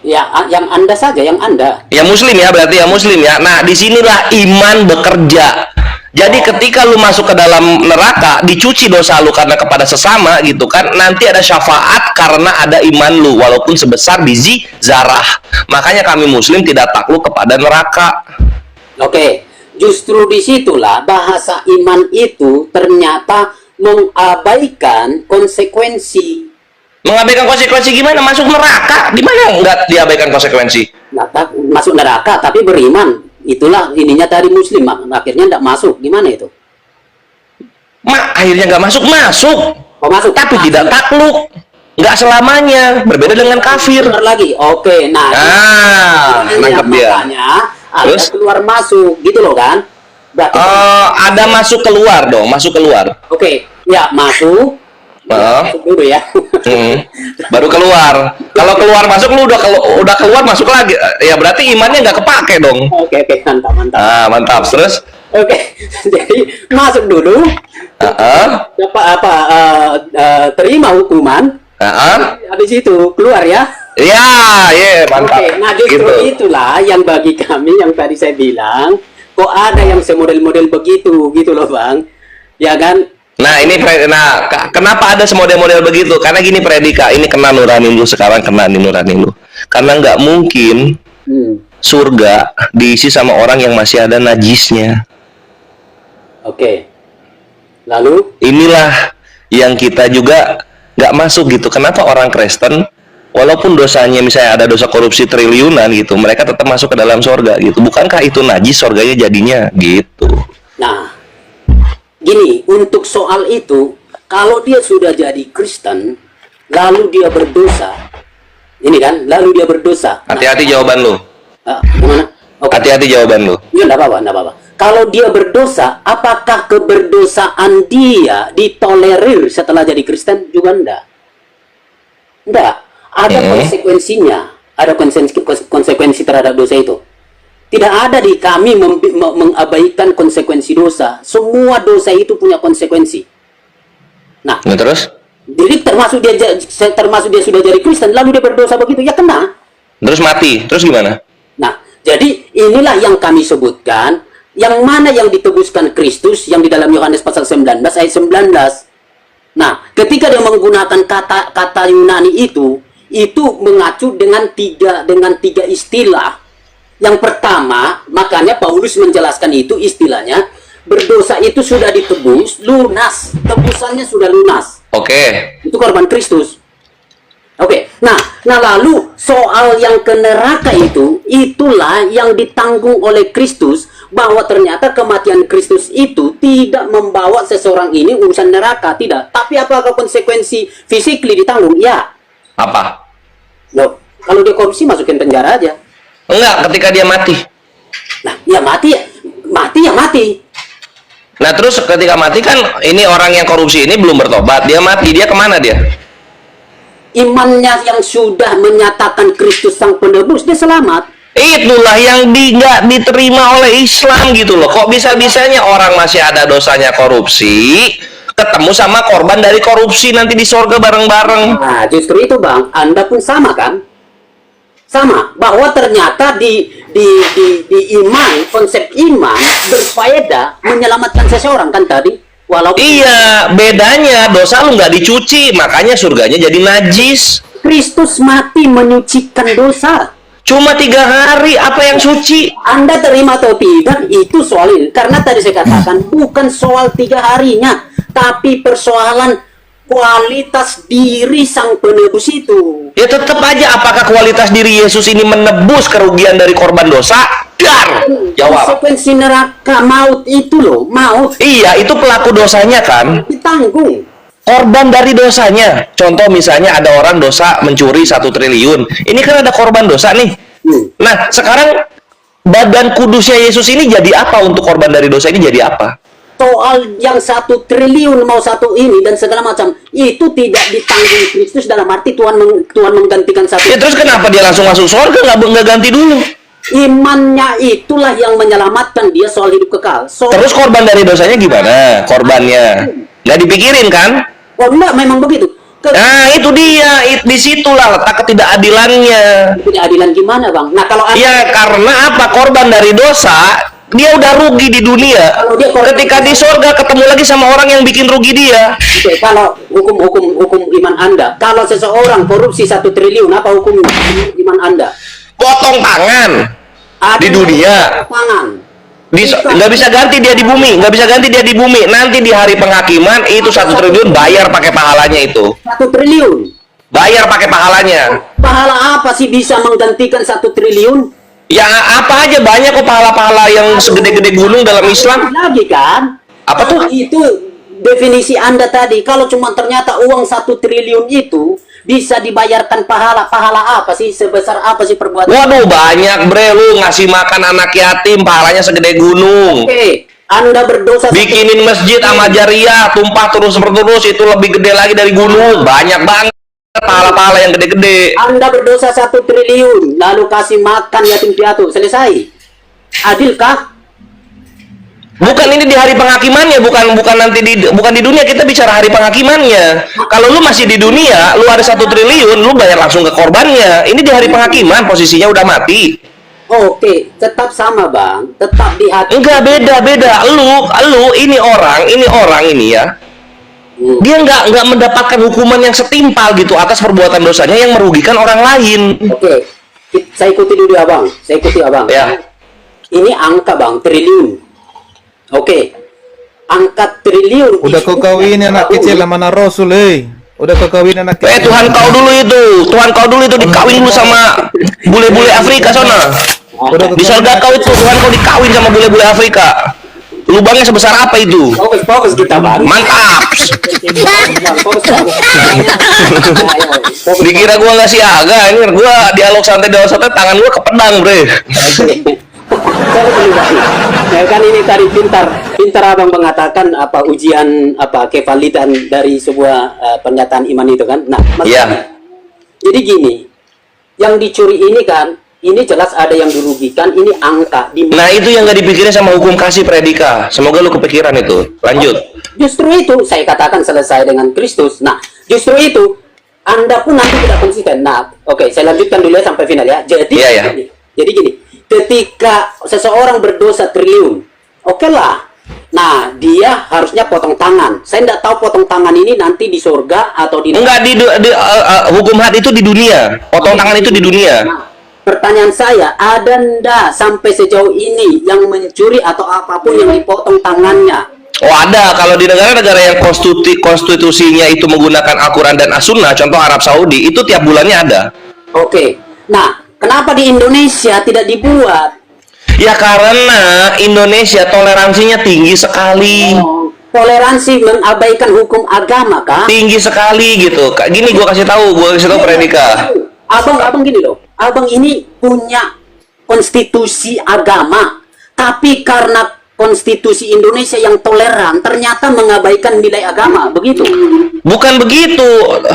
Ya, yang Anda saja, yang Anda. Ya muslim ya, berarti ya muslim ya. Nah, disinilah iman bekerja. Jadi ketika lu masuk ke dalam neraka, dicuci dosa lu karena kepada sesama gitu kan, nanti ada syafaat karena ada iman lu, walaupun sebesar biji zarah. Makanya kami muslim tidak takluk kepada neraka. Oke, justru disitulah bahasa iman itu ternyata mengabaikan konsekuensi. Mengabaikan konsekuensi gimana? Masuk neraka, di mana enggak diabaikan konsekuensi? Masuk neraka tapi beriman. Itulah ininya tadi muslim, akhirnya tidak masuk. Gimana itu? Akhirnya nggak masuk. Oh, masuk. Tapi tidak takluk. Nggak selamanya. Berbeda dengan kafir. Benar lagi. Oke, nah. Nangkep dia. Makanya ada Terus? keluar masuk gitu loh kan? Berarti Ada masuk keluar dong, masuk keluar. Oke, ya masuk. Masuk dulu ya. Baru keluar. Kalau keluar masuk lu udah keluar masuk lagi. Ya berarti imannya nggak kepake dong. Oke, mantap. Mantap. Terus? Oke, jadi masuk dulu. Terima hukuman. Habis itu keluar ya. Iya, mantap. Oke, nah justru Gitu. itulah yang bagi kami yang tadi saya bilang, kok ada yang semodel-model begitu gitu loh Bang. Ya kan? Nah kenapa ada semodel-model begitu? Karena gini Predika, ini kena nurani lu sekarang, kena nih nurani lu. Karena nggak mungkin surga diisi sama orang yang masih ada najisnya. Oke. Lalu? Inilah yang kita juga nggak masuk gitu. Kenapa orang Kristen, walaupun dosanya misalnya ada dosa korupsi triliunan gitu, mereka tetap masuk ke dalam surga gitu. Bukankah itu najis surganya jadinya gitu? Nah, gini, untuk soal itu, kalau dia sudah jadi Kristen, lalu dia berdosa, ini kan, lalu dia berdosa. Hati-hati jawaban lu. Gimana? Oke. Hati-hati jawaban lu. Ya, enggak apa-apa. Kalau dia berdosa, apakah keberdosaan dia ditolerir setelah jadi Kristen? Juga enggak. Enggak. Ada konsekuensinya. Ada konsekuensi terhadap dosa itu. Tidak ada di kami mengabaikan konsekuensi dosa. Semua dosa itu punya konsekuensi. Nah, Terus? jadi termasuk dia sudah jadi Kristen, lalu dia berdosa begitu, ya kena. Terus mati. Terus gimana? Nah, jadi inilah yang kami sebutkan, yang mana yang ditebuskan Kristus, yang di dalam Yohanes pasal 19 ayat 19. Nah, ketika dia menggunakan kata Yunani itu mengacu dengan tiga istilah. Yang pertama, makanya Paulus menjelaskan itu istilahnya, berdosa itu sudah ditebus, lunas, tebusannya sudah lunas. Oke. Itu korban Kristus. Oke, nah lalu soal yang ke neraka itulah yang ditanggung oleh Kristus, bahwa ternyata kematian Kristus itu tidak membawa seseorang ini urusan neraka, tidak. Tapi apakah konsekuensi fisikly ditanggung? Ya. Apa? Loh, kalau dia korupsi masukin penjara aja. Enggak, ketika dia mati. Nah, ya mati. Nah terus ketika mati kan, ini orang yang korupsi ini belum bertobat, dia mati, dia kemana dia? Imannya yang sudah menyatakan Kristus sang penebus, dia selamat. Itulah yang nggak diterima oleh Islam gitu loh. Kok bisa-bisanya orang masih ada dosanya korupsi, ketemu sama korban dari korupsi nanti di sorga bareng-bareng. Nah, justru itu Bang, Anda pun sama kan? Sama, bahwa ternyata di iman, konsep iman berfaedah menyelamatkan seseorang kan tadi. Walaupun Iya, bedanya dosa lu nggak dicuci, makanya surganya jadi najis. Kristus mati menyucikan dosa. Cuma 3 hari, apa yang suci? Anda terima atau tidak itu soal ini. Karena tadi saya katakan bukan soal 3 harinya, tapi persoalan kualitas diri sang penebus itu. Ya tetap aja, apakah kualitas diri Yesus ini menebus kerugian dari korban dosa? Dar, jawab. Konsekuensi neraka maut itu loh, maut Iya, itu pelaku dosanya kan? ditanggung. Korban dari dosanya. Contoh misalnya ada orang dosa mencuri 1 triliun. Ini kan ada korban dosa nih. Nah, sekarang badan kudusnya Yesus ini jadi apa untuk korban dari dosa ini jadi apa? Soal yang 1 triliun mau satu ini dan segala macam itu tidak ditanggung Kristus dalam arti Tuhan menggantikan satu. Ya terus kenapa dia langsung masuk surga nggak ganti dulu? Imannya itulah yang menyelamatkan dia soal hidup kekal. Terus korban dari dosanya gimana? Korbannya nggak dipikirin kan? Oh enggak, memang begitu. Nah itu dia, disitulah letak ketidakadilannya. Ketidakadilan gimana bang? Nah kalau Ya karena apa? Korban dari dosa dia udah rugi di dunia. Kalau dia korban Ketika di surga ketemu lagi sama orang yang bikin rugi dia. Oke, kalau hukum iman Anda, kalau seseorang korupsi 1 triliun, apa hukum iman Anda? Potong tangan Ada di dunia. tangan. Nggak bisa ganti dia di bumi, nggak bisa ganti dia di bumi. Nanti di hari penghakiman itu 1 triliun bayar pakai pahalanya itu. 1 triliun. Bayar pakai pahalanya. Pahala apa sih bisa menggantikan 1 triliun? Ya apa aja banyak kok pahala-pahala yang segede-gede gunung dalam Islam. Lagi kan? Apa tuh? Itu definisi Anda tadi. Kalau cuma ternyata uang 1 triliun itu bisa dibayarkan pahala apa sih? Sebesar apa sih perbuatan? Waduh banyak bre, lu ngasih makan anak yatim pahalanya segede gunung. Oke, Anda berdosa. Bikinin masjid sama jariah tumpah terus itu lebih gede lagi dari gunung. Banyak banget pahala-pahala yang gede-gede. Anda berdosa 1 triliun, lalu kasih makan yatim piatu, selesai. Adilkah? Bukan ini di hari penghakimannya, bukan di dunia, kita bicara hari penghakimannya. Kalau lu masih di dunia, lu ada 1 triliun, lu bayar langsung ke korbannya. Ini di hari penghakiman, posisinya udah mati. Oke, tetap sama bang, tetap di hati. Enggak, beda. Lu ini orang ini ya. Dia nggak mendapatkan hukuman yang setimpal gitu atas perbuatan dosanya yang merugikan orang lain. Oke, saya ikuti dulu abang, Ya. Ini angka bang, triliun. Oke, angka triliun. Udah kau kawin anak kecil sama anak Rasul, Udah kau kawin anak kecil. Tuhan kau dulu itu dikawin dulu sama bule-bule Afrika sana. Di surga kau itu Tuhan kau dikawin sama bule-bule Afrika. Lubangnya sebesar apa itu? Fokus kita bang. Mantap. Fokus. Dikira gua nggak siaga, ini gua dialog santai tangan gua ke pedang, bre. Saya belum ngerti. Ya kan ini tadi pintar abang mengatakan apa ujian apa kevalidan dari sebuah pernyataan iman itu kan. Nah, Iya. jadi gini, yang dicuri ini kan, ini jelas ada yang dirugikan, ini angka di Nah itu yang nggak dipikirin sama hukum kasih predika. Semoga lu kepikiran itu. Lanjut. Justru itu saya katakan selesai dengan Kristus. Nah, justru itu Anda pun nanti tidak konsisten. Nah, oke, saya lanjutkan dulu ya sampai final ya. Jadi Iya, ya. Jadi gini, ketika seseorang berdosa triliun, oke lah. Nah, dia harusnya potong tangan. Saya tidak tahu potong tangan ini nanti di surga atau di Enggak hukum had itu di dunia. Potong tangan itu di dunia. Nah, pertanyaan saya, ada ndak sampai sejauh ini yang mencuri atau apapun yang dipotong tangannya? Oh ada, kalau di negara-negara yang konstitusinya itu menggunakan Al-Quran dan As-Sunnah, contoh Arab Saudi, itu tiap bulannya ada. Oke. Nah, kenapa di Indonesia tidak dibuat? Ya karena Indonesia toleransinya tinggi sekali. Toleransi mengabaikan hukum agama kah? Tinggi sekali gitu. Gini gua kasih tahu predika. Abang gini loh. Abang ini punya konstitusi agama, tapi karena konstitusi Indonesia yang toleran ternyata mengabaikan nilai agama, begitu? Bukan begitu.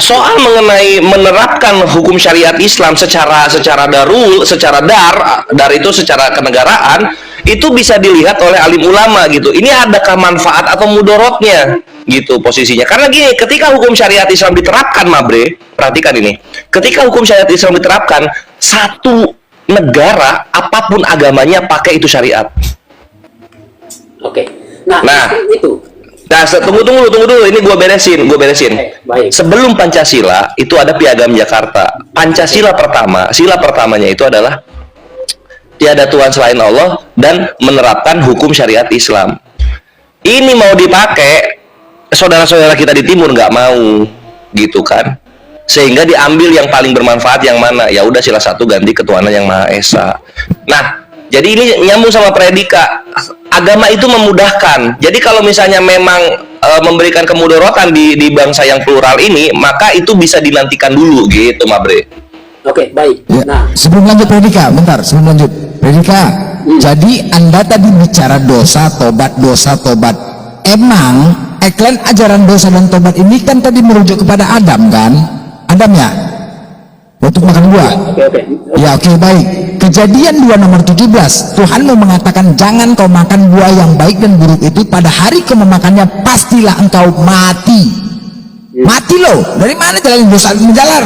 Soal mengenai menerapkan hukum syariat Islam secara darul, secara dar itu secara kenegaraan, itu bisa dilihat oleh alim ulama gitu. Ini adakah manfaat atau mudorotnya gitu posisinya. Karena gini, ketika hukum syariat Islam diterapkan, Mabre, perhatikan ini. Ketika hukum syariat Islam diterapkan, satu negara apapun agamanya pakai itu syariat. Oke. Nah, Nah. itu Nah, tunggu dulu. Ini gua beresin. Baik. Sebelum Pancasila itu ada Piagam Jakarta. Pancasila pertama, sila pertamanya itu adalah tiada Tuhan selain Allah dan menerapkan hukum syariat Islam. Ini mau dipakai, saudara-saudara kita di timur nggak mau, gitu kan? Sehingga diambil yang paling bermanfaat yang mana? Ya udah sila 1 ganti ketuhanan yang Maha Esa. Nah, jadi ini nyambung sama predika. Agama itu memudahkan. Jadi kalau misalnya memang memberikan kemudaratan di bangsa yang plural ini, maka itu bisa dinantikan dulu gitu, Mabre. Oke, baik. Ya, Nah, sebelum lanjut Predika, bentar, sebelum lanjut Predika. Jadi Anda tadi bicara dosa tobat. Emang iklan ajaran dosa dan tobat ini kan tadi merujuk kepada Adam kan? Adam ya? Untuk makan buah. oke. Ya oke, baik. Kejadian 2 nomor 17, Tuhanmu mengatakan jangan kau makan buah yang baik dan buruk itu, pada hari kau memakannya pastilah engkau mati. Mati loh, dari mana jalan dosa menjalar?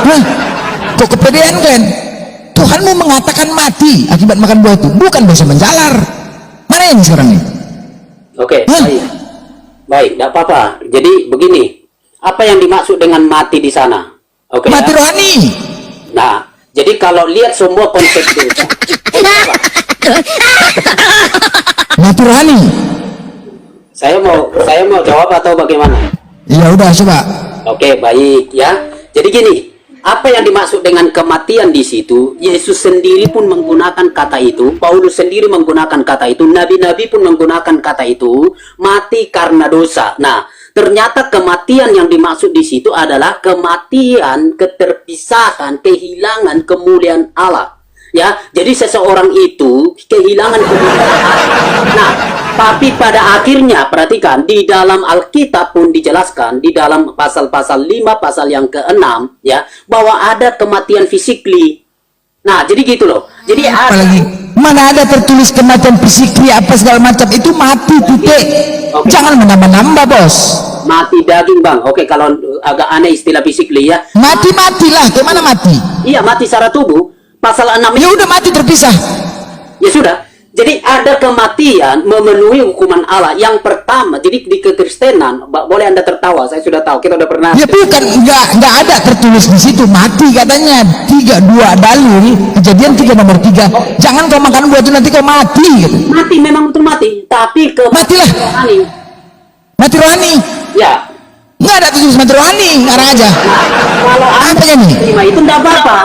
Hah? Kok kepedean kan? Tuhanmu mengatakan mati akibat makan buah itu, bukan dosa menjalar. Mana ini sekarang nih? Oke, Hah? baik, tidak apa-apa. Jadi begini, apa yang dimaksud dengan mati di sana? Oke, Mati ya? rohani. Nah, jadi kalau lihat semua konsep dosa, Mati rohani. saya mau jawab atau bagaimana? Ya udah coba. Oke, baik ya. Jadi gini, apa yang dimaksud dengan kematian di situ? Yesus sendiri pun menggunakan kata itu, Paulus sendiri menggunakan kata itu, nabi-nabi pun menggunakan kata itu, mati karena dosa. Nah, ternyata kematian yang dimaksud di situ adalah kematian, keterpisahan, kehilangan kemuliaan Allah. Ya, jadi seseorang itu kehilangan kemuliaan Allah. Nah, tapi pada akhirnya perhatikan di dalam Alkitab pun dijelaskan di dalam pasal-pasal 5 pasal yang ke-6 ya, bahwa ada kematian fisikly. Nah, jadi gitu loh. Jadi Apalagi mana ada tertulis kematian fisikri apa segala macam, itu mati titik. Oke. Jangan menambah-nambah bos. mati daging, Bang. Oke, kalau agak aneh istilah fisikly ya. Mati-matilah, gimana mati? Iya, mati secara tubuh. Pasal 6 Ya udah mati terpisah. ya sudah. Jadi ada kematian memenuhi hukuman Allah. Yang pertama, jadi di kekristenan, boleh Anda tertawa, saya sudah tahu, kita udah pernah. Ya bukan, nggak ada tertulis di situ mati katanya. 2 dalil, Kejadian 3 nomor 3. Jangan kau makan buah itu nanti kau mati. Gitu. Mati memang betul mati, tapi Matilah. rohani. Mati rohani. Ya. Nggak ada tertulis mati rohani, ngarang aja. Kalau Anda Apa ini? terima itu enggak apa-apa.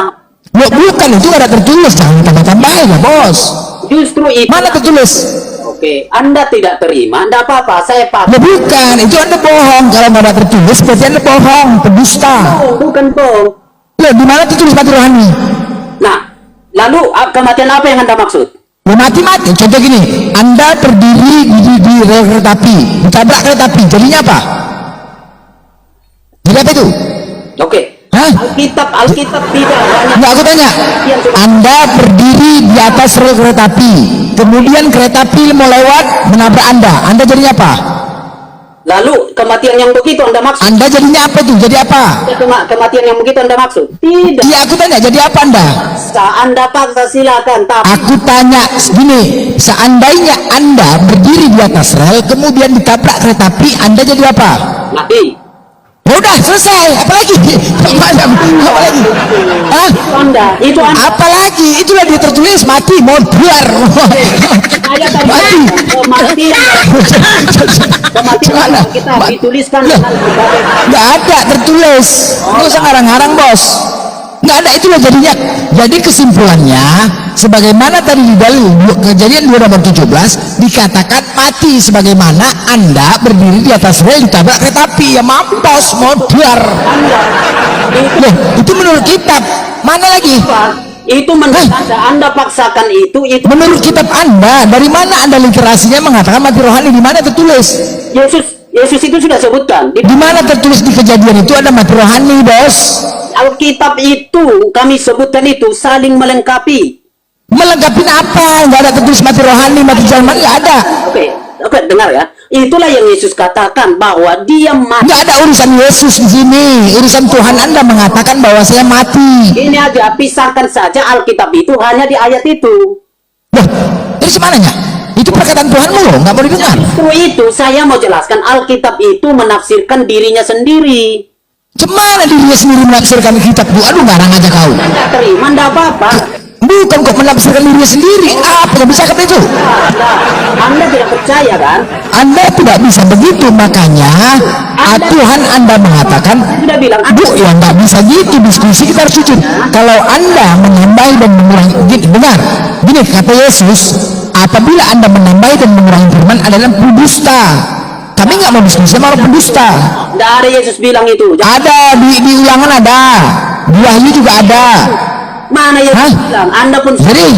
Loh, bukan, itu nggak ada tertulis, jangan tambah-tambahin ya bos. Justru itu. Mana tertulis? Oke, Anda tidak terima, enggak apa-apa, saya paham. Ya bukan, itu Anda bohong. Kalau nggak ada tertulis, berarti Anda bohong, pendusta. Oh, bukan bohong. Loh, di mana tertulis mati rohani? Nah, lalu kematian apa yang Anda maksud? Ya mati-mati. Contoh gini, Anda berdiri di rel kereta api, ditabrak kereta api, jadinya apa? Jadi apa itu? Oke. Hah? Alkitab tidak banyak. Nggak, aku tanya. Anda berdiri di atas rel kereta api, kemudian kereta api mau lewat menabrak Anda jadinya apa? Lalu kematian yang begitu Anda maksud? Anda jadinya apa itu? Jadi apa? Kematian yang begitu Anda maksud? Tidak. Iya, aku tanya, jadi apa Anda? Anda paksa silakan, tapi Aku tanya gini, seandainya Anda berdiri di atas rel, kemudian ditabrak kereta api, Anda jadi apa? mati. Ya udah selesai, apalagi? Apalagi? Hah? Itu Anda. Apalagi? Itulah dia tertulis mati, mau biar. Saya tadi Mati. kematian kita dituliskan dengan berbagai. Nggak ada tertulis. Nggak usah ngarang-ngarang bos. Nggak ada, itulah jadinya. Jadi kesimpulannya, sebagaimana tadi di dalil Kejadian 2 nomor 17 dikatakan mati, sebagaimana Anda berdiri di atas rel ditabrak kereta api, ya mampus, modar. Loh, itu menurut kitab. Mana lagi? Itu menurut Anda paksakan itu Menurut kitab Anda, dari mana Anda literasinya mengatakan mati rohani? Di mana tertulis? Yesus itu sudah sebutkan Di mana tertulis di Kejadian itu ada mati rohani, bos? Alkitab itu kami sebutkan itu saling melengkapi. Melengkapi apa? Nggak ada tertulis mati rohani, mati jasmani, nggak ada. Oke, dengar ya. Itulah yang Yesus katakan bahwa dia mati. Nggak ada urusan Yesus di sini. Urusan Tuhan Anda mengatakan bahwa saya mati. Ini aja, pisahkan saja Alkitab itu hanya di ayat itu. Loh, dari semananya? Itu Itu perkataan Tuhanmu loh, nggak mau didengar. Justru itu saya mau jelaskan Alkitab itu menafsirkan dirinya sendiri. Cemana dirinya sendiri menafsirkan kitab itu? Aduh, ngarang aja kau. Anda terima, enggak apa-apa. Bukan kok menafsirkan dirinya sendiri. Apa yang bisa kata itu? Anda tidak percaya kan? Anda tidak bisa begitu, makanya Tuhan Anda mengatakan, Saya sudah bilang, Bu, ya nggak bisa gitu diskusi, kita harus jujur. Kalau Anda menambah dan mengurangi, dengar, gini kata Yesus, apabila Anda menambah dan mengurangi firman adalah pendusta. Kami nggak mau diskusi sama orang pendusta. Tidak ada Yesus bilang itu. Ada di Ulangan ada, di Wahyu juga ada. Mana Yesus Hah? bilang? Anda pun Jadi,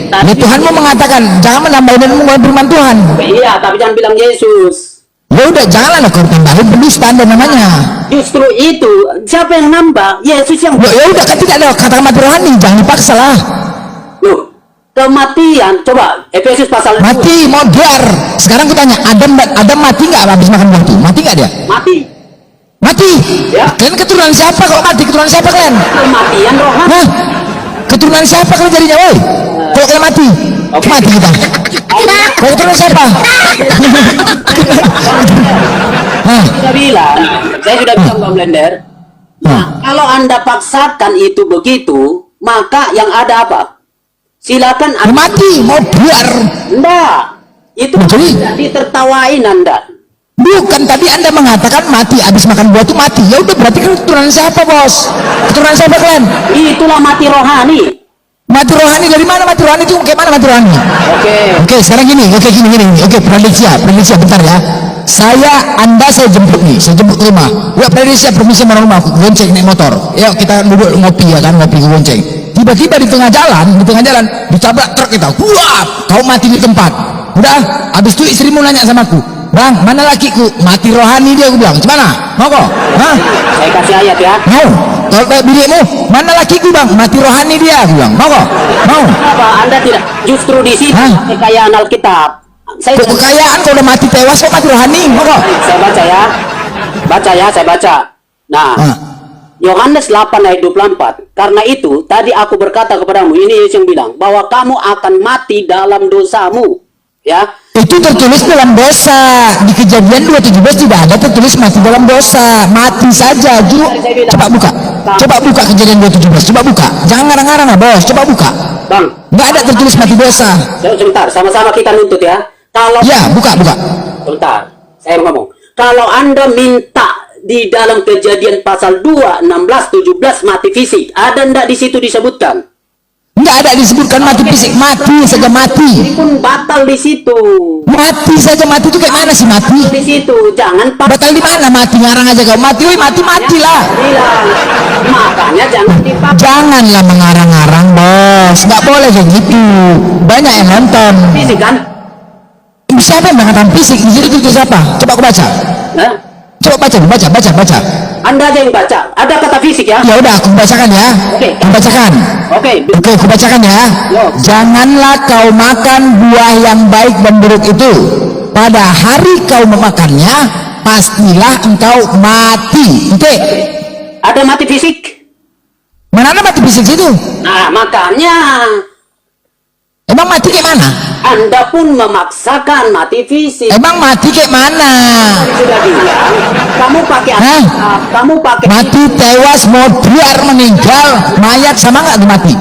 ya Tuhan mau mengatakan jangan menambah dan mengurangi firman Tuhan. iya, tapi jangan bilang Yesus. Ya udah, janganlah kau tambahin, pendusta Anda namanya. Justru itu, siapa yang nambah? Yesus yang Ya udah, kan tidak ada kata mati rohani, jangan dipaksa lah. Loh, kematian. Coba Efesus pasal 2. Mati, mau biar. Sekarang aku tanya, Adam mati nggak habis makan buah itu? Mati nggak dia? Mati. Mati. Ya. Kalian keturunan siapa kalau mati? Keturunan siapa kalian? Kematian rohani. Hah? Keturunan siapa kalian jadinya, woi? Kalau kalian mati, Oke. mati kita. Kalau keturunan siapa? Hah? Saya sudah bilang Bang Blender. Nah, kalau Anda paksakan itu begitu, maka yang ada apa? Silakan Mau mati, mau biar. Enggak. Itu Jadi? ditertawain Anda. Bukan, tadi Anda mengatakan mati habis makan buah itu mati. Ya udah, berarti kan keturunan siapa, Bos? Keturunan siapa kalian? Itulah mati rohani. Mati rohani dari mana? Mati rohani itu kayak mana mati rohani? Oke. Oke, sekarang gini. Oke, prediksi bentar ya. Saya jemput nih, saya jemput ke rumah. Ya, prediksi permisi mau rumah, aku gonceng naik motor. Yuk kita duduk ngopi ya kan, ngopi gonceng. Tiba-tiba di tengah jalan ditabrak truk kita. Wah, kau mati di tempat. Udah, habis itu istrimu nanya sama aku, Bang, mana lakiku? Mati rohani dia, aku bilang. Gimana? Mau kok? Hah? Saya kasih ayat ya. Mau? Kalau binimu, mana lakiku Bang? Mati rohani dia, aku bilang. Mau kok? Mau? Apa Anda tidak justru di situ Hah? kekayaan Alkitab. Saya Kok kekayaan kalau udah mati tewas kok mati rohani? Mau kok? saya baca ya. Saya baca. Nah, Hah? Yohanes 8 ayat 24. Karena itu, tadi aku berkata kepadamu, ini Yesus yang bilang, bahwa kamu akan mati dalam dosamu. Ya, Itu tertulis dalam dosa. Di Kejadian 2:17 tidak ada tertulis mati dalam dosa. Mati saja. Coba buka Kejadian 2:17. Coba buka. Jangan ngarang-ngarang lah, Bos. Coba buka. Bang, Nggak ada tertulis mati dosa. sebentar, sama-sama kita nuntut ya. Kalau Ya, buka. sebentar, saya ngomong. Kalau Anda minta di dalam Kejadian pasal 2, 16, 17 mati fisik, ada ndak di situ disebutkan? Nggak ada disebutkan mati fisik. Mati saja mati. Pun batal di situ. Mati saja mati itu kayak mana sih mati? Di situ, jangan Batal di mana mati? Ngarang aja kau. Mati, woi matilah. bilang. Makanya jangan dipakai Janganlah mengarang-arang, Bos. Nggak boleh kayak gitu. Banyak yang nonton. fisik kan? Siapa yang mengatakan fisik? Di situ itu siapa? Coba aku baca. Nah, Coba baca. Anda aja yang baca. Ada kata fisik ya? Ya udah, aku bacakan ya. Oke. Aku bacakan. Oke. Oke, aku bacakan ya. Yo. Janganlah kau makan buah yang baik dan buruk itu. Pada hari kau memakannya, pastilah engkau mati. Oke. Ada mati fisik? Mana ada mati fisik situ? Nah, makanya Emang mati kayak mana? Anda pun memaksakan mati fisik. Emang mati kayak mana? Sudah bilang, kamu pakai Hah? kamu pakai Mati tewas, mau biar meninggal, mayat sama nggak tuh mati?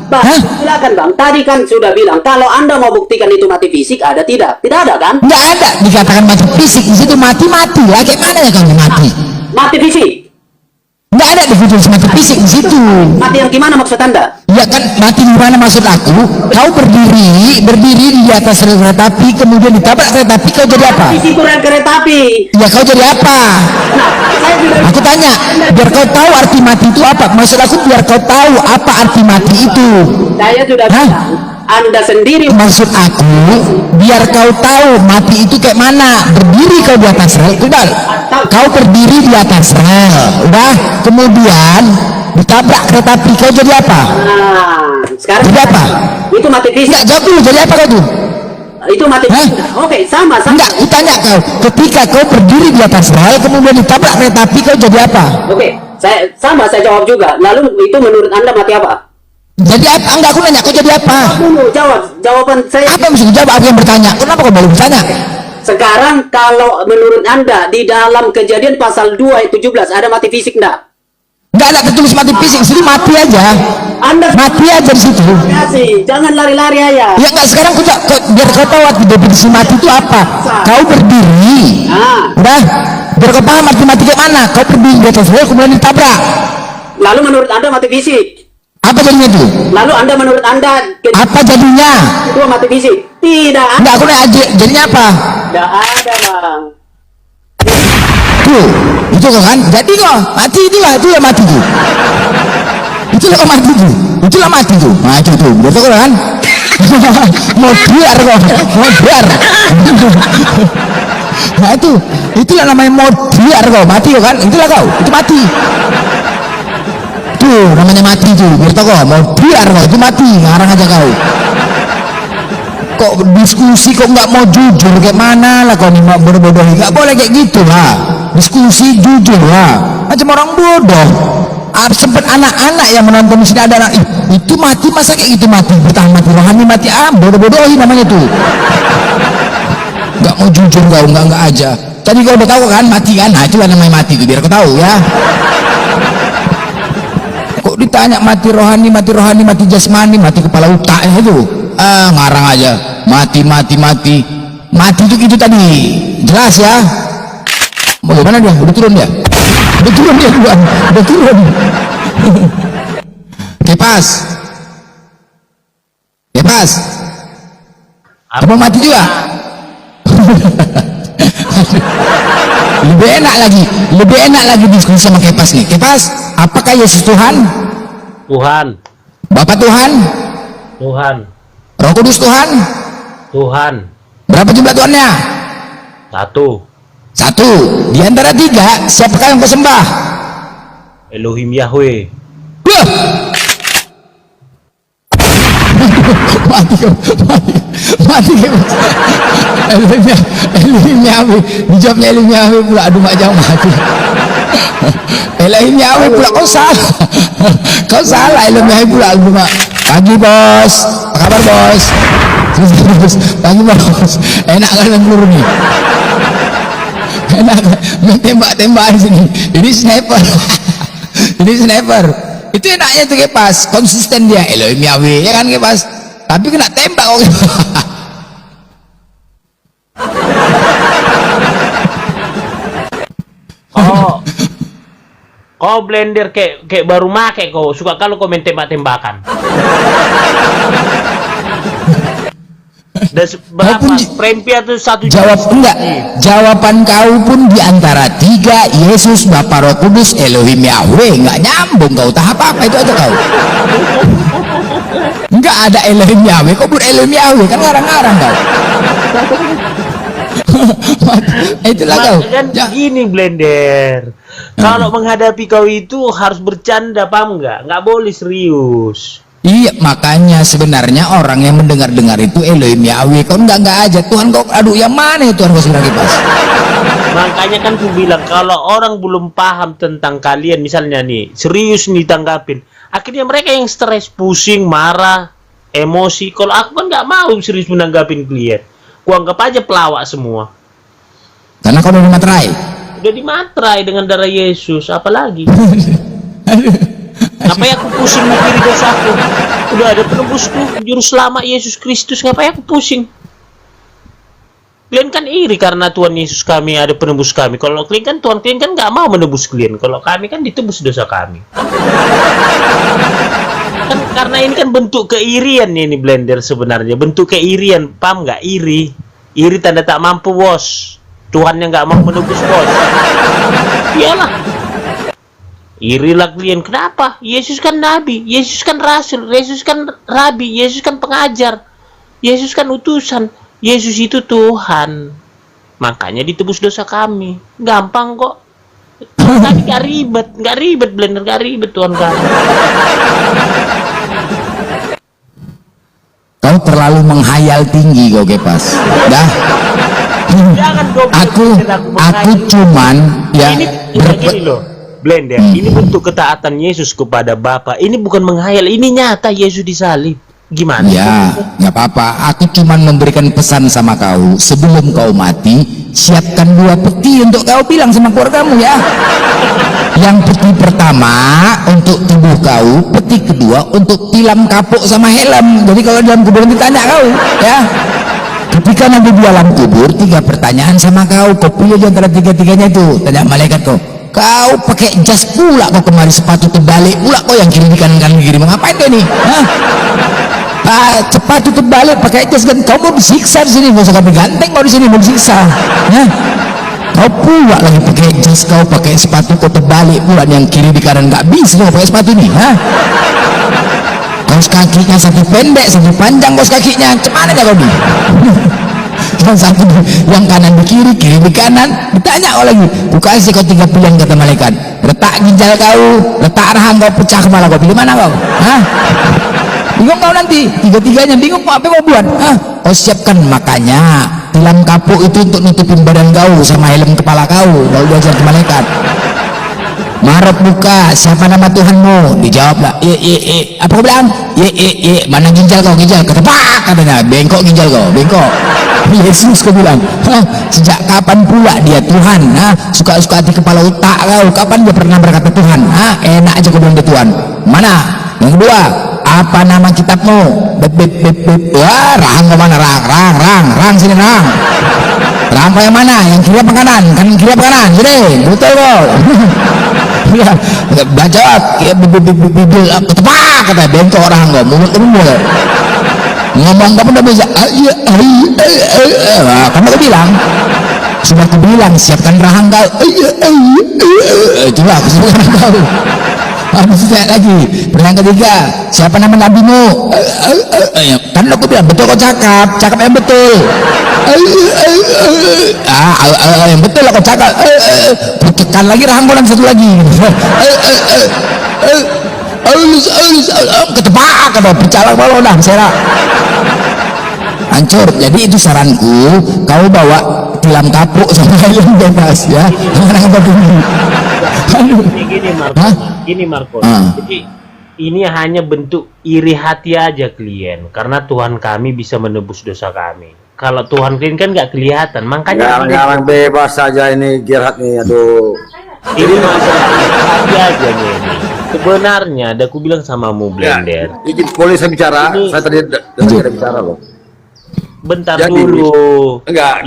Bang, Hah? silakan Bang. Tadi kan sudah bilang kalau Anda mau buktikan itu mati fisik, ada tidak? Tidak ada kan? Nggak ada dikatakan mati fisik di situ, mati lah. Kayak mana ya kalau mati? Mati fisik. Nggak ada ditulis mati fisik di situ. Mati yang gimana maksud Anda? Ya kan, mati di mana maksud aku? Kau berdiri di atas rel kereta api, kemudian ditabrak kereta api, kau jadi apa? Di situ rel kereta api. Ya kau jadi apa? Nah, saya sudah Aku tanya, biar kau tahu arti mati itu apa? Maksud aku biar kau tahu apa arti mati itu. saya sudah Hah? bilang, Anda sendiri Maksud aku, biar kau tahu mati itu kayak mana. Berdiri kau di atas rel, udah. Kau berdiri di atas rel, udah. Kemudian ditabrak kereta api, kau jadi apa? Nah, sekarang Jadi apa? itu mati fisik. Enggak, jawab dulu, jadi apa kau tuh? Itu mati Hah? fisik. Oke, sama. Enggak, aku tanya kau, ketika kau berdiri di atas rel, kemudian ditabrak kereta api, kau jadi apa? Oke, saya jawab juga. Lalu itu menurut Anda mati apa? Jadi apa? Enggak, aku nanya kau jadi apa? Dulu jawab, jawaban saya. Apa yang mesti dijawab? Aku yang bertanya. Kenapa kau baru bertanya? Sekarang kalau menurut Anda di dalam Kejadian pasal 2 ayat 17 ada mati fisik enggak? Enggak ada tertulis mati fisik, jadi mati aja. Anda Mati aja di situ. kasih, jangan lari-lari ayah. Ya enggak, sekarang biar kau tahu arti definisi mati itu apa. Kau berdiri, udah, biar kau paham arti mati kayak mana. Kau berdiri di atas rel, kemudian ditabrak. Lalu menurut Anda mati fisik? Apa jadinya itu? Lalu Anda menurut Anda Apa jadinya? itu mati fisik? Tidak ada. Enggak, aku nanya jadinya apa? Tidak ada, Bang. Tuh, itu kok kan? Jadi kok mati itulah mati tuh. Itulah kok mati tuh. Itulah mati tuh. Nah itu tuh, betul kan? Mau biar kok, mau biar. Nah itulah namanya mau biar kok, mati kok kan? Itulah kau, itu mati. Tuh namanya mati tuh, biar tau kok, mau biar kok, itu mati, ngarang aja kau. Kok diskusi kok nggak mau jujur kayak mana lah kau nih mau bodoh-bodoh, nggak boleh kayak gitu lah. Diskusi jujur lah, macam orang bodoh. Sempat anak-anak yang menonton di sini ada anak, itu mati masa kayak gitu mati, bertahan mati rohani mati, bodoh-bodohin namanya tuh. Nggak mau jujur kau, nggak aja. Tadi kau udah tahu kan mati kan, nah itulah namanya mati tuh, biar kau tahu ya. Kok ditanya mati rohani, mati jasmani, mati kepala otaknya itu, ngarang aja, mati itu gitu tadi, jelas ya. Bagaimana dia? Udah turun dia? Udah turun. Kepas. Apa mati juga? lebih enak lagi diskusi sama Kepas nih. Kepas, apakah Yesus Tuhan? Tuhan. Bapak Tuhan? Tuhan. Roh Kudus Tuhan? Tuhan. Berapa jumlah Tuhannya? Satu. Di antara tiga, siapakah yang kau sembah? Elohim Yahweh. Wah! mati Elohim Yahweh. Dijawabnya Elohim Yahweh pula. Aduh mak jauh mati. Elohim Yahweh pula, kau salah Elohim Yahweh pula. Aduh mak. Pagi bos, apa kabar bos? Pagi bos. Enak kan yang peluru nih? Enak kan? Tembak di sini. Ini sniper. Itu enaknya tuh Kepas, konsisten dia Elohim Yahweh ya kan Kepas, tapi kena tembak kok. Kau blender kayak baru make, kau suka kalau komen tembak-tembakan. Dan berapa prempia tuh satu enggak, jawaban kau pun diantara tiga, Yesus, Bapa, Roh Kudus, Elohim Yahweh, nggak nyambung kau, tak apa-apa itu aja kau. Enggak ada Elohim Yahweh, kau pun Elohim Yahweh, kan ngarang-ngarang kau. Itulah kau. Kan gini blender, kalau menghadapi kau itu harus bercanda, paham nggak? Nggak boleh serius. Iya, makanya sebenarnya orang yang mendengar-dengar itu Elohim Yahweh, kau enggak aja Tuhan kau, aduh yang mana ya Tuhan kau sebenarnya Kepas? Makanya kan aku bilang kalau orang belum paham tentang kalian, misalnya nih serius nih tanggapin, akhirnya mereka yang stres, pusing, marah, emosi. Kalau aku kan nggak mau serius menanggapin kalian, aku anggap aja pelawak semua. Karena kau udah dimaterai. Udah dimaterai dengan darah Yesus, apalagi? Ngapain aku pusing mikir dosaku? Udah ada penebusku, juru selamat Yesus Kristus, ngapain aku pusing? Kalian kan iri karena Tuhan Yesus kami ada penebus kami. Kalau kalian kan Tuhan kalian kan nggak mau menebus kalian. Kalau kami kan ditebus dosa kami. Kan karena ini kan bentuk keirian ini blender sebenarnya, bentuk keirian, paham nggak? Iri tanda tak mampu bos. Tuhan yang nggak mau menebus bos. Iyalah. Irilah kalian, kenapa? Yesus kan nabi, Yesus kan rasul, Yesus kan rabi, Yesus kan pengajar, Yesus kan utusan, Yesus itu Tuhan. Makanya ditebus dosa kami. Gampang kok. Tadi gak ribet blender, gak ribet Tuhan kami. Kau terlalu menghayal tinggi kau Kepas. Dah. Jangan aku cuman ya gini loh. Blender, ini bentuk ketaatan Yesus kepada Bapa. Ini bukan menghayal, ini nyata Yesus disalib. Gimana? Ya, nggak apa-apa. Aku cuma memberikan pesan sama kau. Sebelum kau mati, siapkan 2 peti untuk kau bilang sama keluargamu ya. Yang peti pertama untuk tubuh kau, peti kedua untuk tilam kapuk sama helm. Jadi kalau dalam kubur ditanya kau, ya. Ketika nanti di alam kubur, 3 pertanyaan sama kau. Kau pilih di antara 3-3-nya itu. Tanya malaikat kau. Kau pakai jas pula kau kemari, sepatu terbalik pula kau yang kiri kanan kiri. Ngapain kau nih? Hah? Sepatu terbalik pakai jas kan kau mau disiksa di sini, mau sekali ganteng kau di sini mau disiksa. Hah? Kau pula lagi pakai jas, kau pakai sepatu kau terbalik pula yang kiri di kanan, nggak bisa kau pakai sepatu nih. Hah? Kaos kakinya satu pendek satu panjang, kaos kakinya cemana ya kau nih? Yang satu yang kanan di kiri, kiri di kanan. Ditanya kau lagi, ku kasih kau 3 pilihan kata malaikat. Letak ginjal kau, letak rahang kau, pecah kepala kau, pilih mana kau? Hah? Bingung kau nanti, 3-3-nya bingung kau apa kau buat? Hah? Kau siapkan. Makanya tilam kapuk itu untuk nutupin badan kau sama helm kepala kau. Kau diajar ke malaikat. Marot buka, siapa nama Tuhanmu? Dijawablah, apa kau bilang? Mana ginjal kau? Ginjal, ketepak katanya, bengkok ginjal kau, bengkok. Yesus kau bilang, sejak kapan pula dia Tuhan? Suka-suka hati kepala otak kau, kapan dia pernah berkata Tuhan? Enak aja kau bilang dia Tuhan. Mana? Yang kedua, apa nama kitabmu? Wah, rang kau mana? Rang sini rang. Rang kau yang mana? Yang kiri apa kanan? Kanan kiri apa kanan? Sini, betul kau. Ya, jawab, bibir ketepak kata, bengkok orang kau, mulut mulut. Ngomong kamu udah bisa, kamu udah bilang, sudah aku bilang siapkan rahang kau, coba aku siapkan kau. Habis itu lagi, pertanyaan ketiga, siapa nama nabimu? Kan aku bilang betul kau cakap yang betul. Yang betul lah kau cakap. Tekan lagi rahang kau satu lagi. Ketepak kata, pecah kalau udah serak. Hancur. Jadi itu saranku, kau bawa tilam kapuk sama helm bebas ya. Jangan apa begini. Gini Marco. Jadi ini hanya bentuk iri hati aja klien, karena Tuhan kami bisa menebus dosa kami. Kalau Tuhan kalian kan nggak kelihatan, makanya Jangan bebas saja ini Gerhard nih, aduh. ini masalah hati aja nih. Sebenarnya ada aku bilang samamu Blender. Izin boleh saya bicara? Ini- Saya tadi ada bicara loh. Bentar Jadi, dulu. Enggak,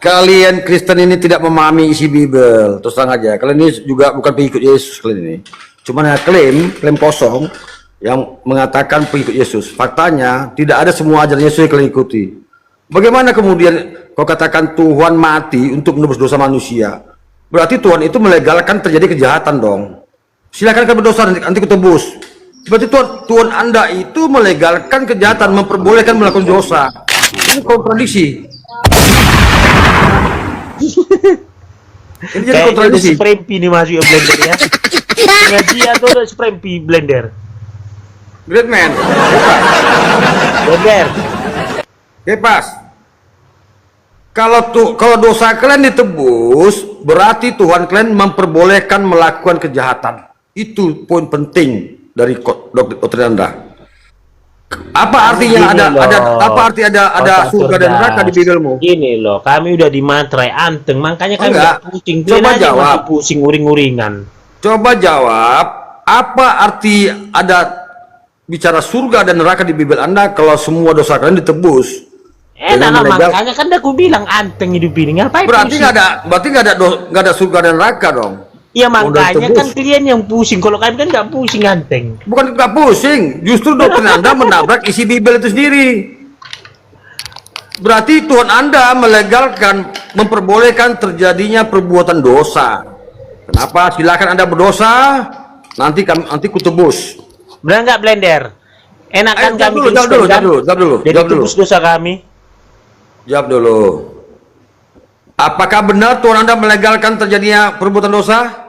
kalian Kristen ini tidak memahami isi Bible. Terus terang aja, kalian ini juga bukan pengikut Yesus kalian ini. Cuman ya klaim kosong yang mengatakan pengikut Yesus. Faktanya tidak ada semua ajaran Yesus yang kalian ikuti. Bagaimana kemudian kau katakan Tuhan mati untuk menebus dosa manusia? Berarti Tuhan itu melegalkan terjadi kejahatan dong. Silakan kalian berdosa, nanti kutebus. Berarti Tuhan Anda itu melegalkan kejahatan, memperbolehkan melakukan dosa. Ini kontradiksi. Ini jadi kontradiksi. Sprempi nih masuk ya Blender ya. Ngaji atau udah sprempi Blender. Great man. Blender. Bebas. Kalau dosa kalian ditebus, berarti Tuhan kalian memperbolehkan melakukan kejahatan. Itu poin penting dari doktrin Anda. Apa artinya ada surga dan neraka di Bibelmu? Gini loh, kami udah dimatrai anteng, makanya kami Enggak. udah pusing. Coba Kalian aja jawab. masih pusing uring-uringan. Coba jawab, apa arti ada bicara surga dan neraka di Bibel Anda kalau semua dosa kalian ditebus? Enak lah, melegal. makanya kan aku bilang anteng hidup ini, ngapain Berarti pusing? nggak ada surga dan neraka dong. Ya Udah makanya tebus. kan kalian yang pusing, kalau kalian kan nggak pusing anteng. Bukan nggak pusing, justru doktrin Anda menabrak isi Bibel itu sendiri. Berarti Tuhan Anda melegalkan, memperbolehkan terjadinya perbuatan dosa. Kenapa? Silakan Anda berdosa, nanti kutebus. Benar nggak Blender? Enak kan kami jawab dulu. jadi tebus dosa kami. Jawab dulu. Apakah benar Tuhan Anda melegalkan terjadinya perbuatan dosa?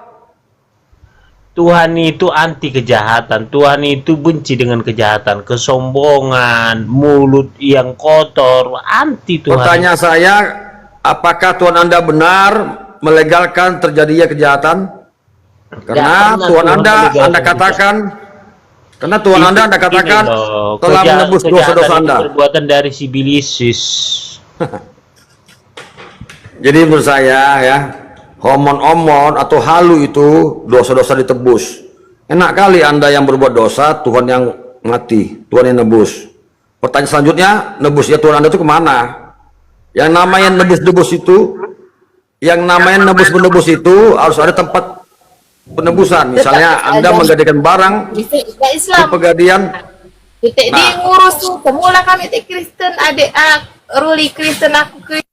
Tuhan itu anti kejahatan. Tuhan itu benci dengan kejahatan, kesombongan, mulut yang kotor, anti Tuhan. Pertanyaan saya, apakah Tuhan Anda benar melegalkan terjadinya kejahatan? Karena pernah Tuhan Tuhan Anda menegakkan katakan, karena Tuhan Anda katakan Ini loh, telah menebus dosa-dosa kejahatan Anda. itu perbuatan dari si Bilisis. Jadi menurut saya ya, omon-omon atau halu itu dosa-dosa ditebus. Enak kali Anda yang berbuat dosa, Tuhan yang mati, Tuhan yang nebus. Pertanyaan selanjutnya, nebusnya Tuhan Anda itu kemana? Yang namanya nebus-nebus itu, yang namanya nebus-menebus itu harus ada tempat penebusan. Misalnya Anda menggadaikan barang ke pegadian. Titik dia ngurus tuh, semula kami titik Kristen, adik Ruli Kristen, aku Kristen.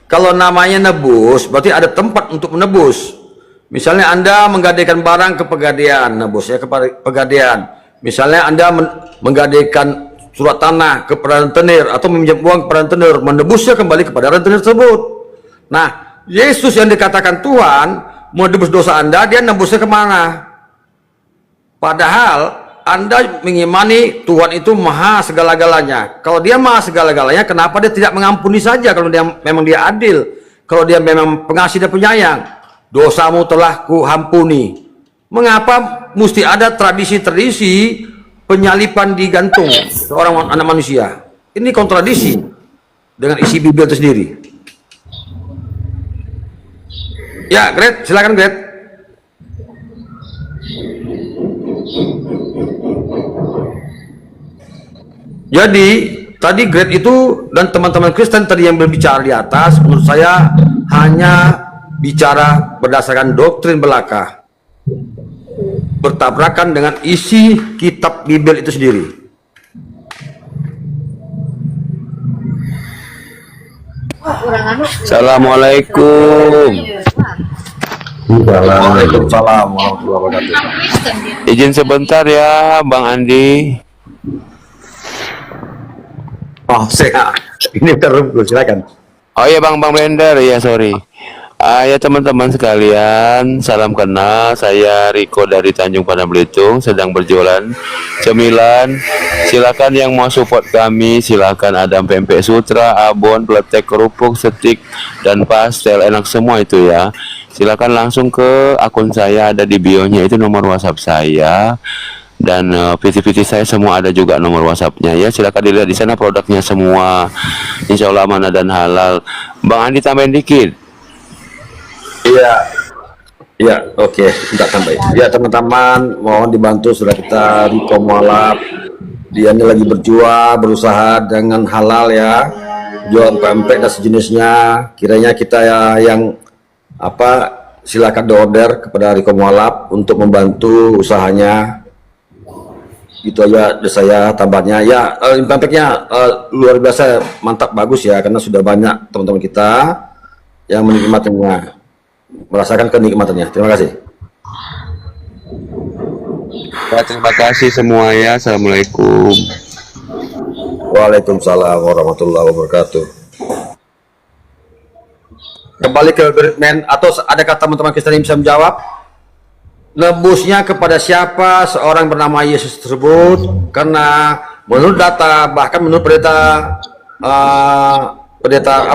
Kalau namanya nebus, berarti ada tempat untuk menebus. Misalnya Anda menggadaikan barang ke pegadian, nebus ya ke pegadian. Misalnya Anda menggadaikan surat tanah ke rentenir atau meminjam uang ke rentenir, menebusnya kembali kepada rentenir tersebut. Nah, Yesus yang dikatakan Tuhan menebus dosa Anda, dia nebusnya kemana? Padahal Anda mengimani Tuhan itu maha segala-galanya. Kalau dia maha segala-galanya, kenapa dia tidak mengampuni saja kalau dia memang dia adil? Kalau dia memang pengasih dan penyayang, dosamu telah kuampuni. Mengapa mesti ada tradisi-tradisi penyalipan di gantung seorang anak manusia? Ini kontradiksi dengan isi Bible itu sendiri. Ya, Gret, silakan Gret. Jadi tadi Gret itu dan teman-teman Kristen tadi yang berbicara di atas, menurut saya hanya bicara berdasarkan doktrin belaka, bertabrakan dengan isi kitab Bible itu sendiri. Assalamualaikum. Waalaikumsalam warahmatullahi wabarakatuh. Izin sebentar ya, Bang Andi. Oh, saya ini terus silakan. Oh ya, Bang Blender, ya sorry. Ya teman-teman sekalian, salam kenal. Saya Riko dari Tanjung Padang Belitung, sedang berjualan cemilan. Silakan yang mau support kami, silakan. Ada pempek sutra, abon, peletek, kerupuk, setik, dan pastel, enak semua itu ya. Silakan langsung ke akun saya, ada di bio-nya, itu nomor WhatsApp saya. Dan PT-PT saya semua ada juga nomor WhatsApp-nya ya. Silakan dilihat di sana produknya semua. Insya Allah amanah dan halal. Bang Andi tambahin dikit. Iya. Ya, oke, kita tambahin. Ya teman-teman, mohon dibantu saudara kita Riko Mualaf. Dia ini lagi berjuang, berusaha dengan halal ya. Jual pempek dan sejenisnya. Kiranya kita ya yang silakan order kepada Riko Mualaf untuk membantu usahanya. Itu aja dari saya tambahnya ya. Pempeknya luar biasa mantap, bagus ya, karena sudah banyak teman-teman kita yang menikmatinya, merasakan kenikmatannya. Terima kasih. Ya, terima kasih semua ya. Assalamualaikum. Waalaikumsalam warahmatullahi wabarakatuh. Kembali ke Gridman, atau adakah teman-teman Kristen yang bisa menjawab? Nebusnya kepada siapa seorang bernama Yesus tersebut? Karena menurut data, bahkan menurut pendeta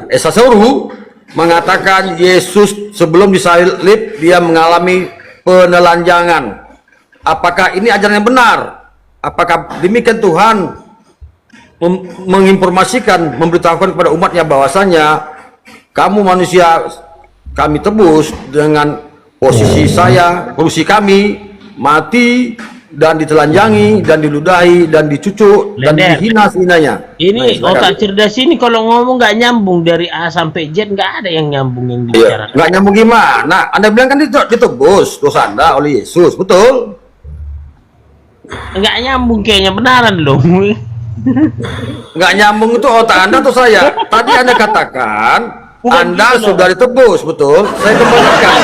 Esa Sauru mengatakan Yesus sebelum disalib dia mengalami penelanjangan. Apakah ini ajaran yang benar? Apakah demikian Tuhan menginformasikan, memberitahukan kepada umatnya bahwasanya kamu manusia kami tebus dengan posisi saya, posisi kami mati dan ditelanjangi dan diludahi dan dicucuk dan dihina-hinanya. Ini otak cerdas ini kalau ngomong nggak nyambung dari A sampai Z, nggak ada yang nyambung yang Iya, dibicarakan. nggak nyambung gimana? Anda bilang kan ditebus dosa Anda oleh Yesus, betul? Nggak nyambung kayaknya, benaran loh. Nggak nyambung itu otak Anda atau saya? Tadi Anda katakan Anda sudah ditebus, betul? Saya kembalikan.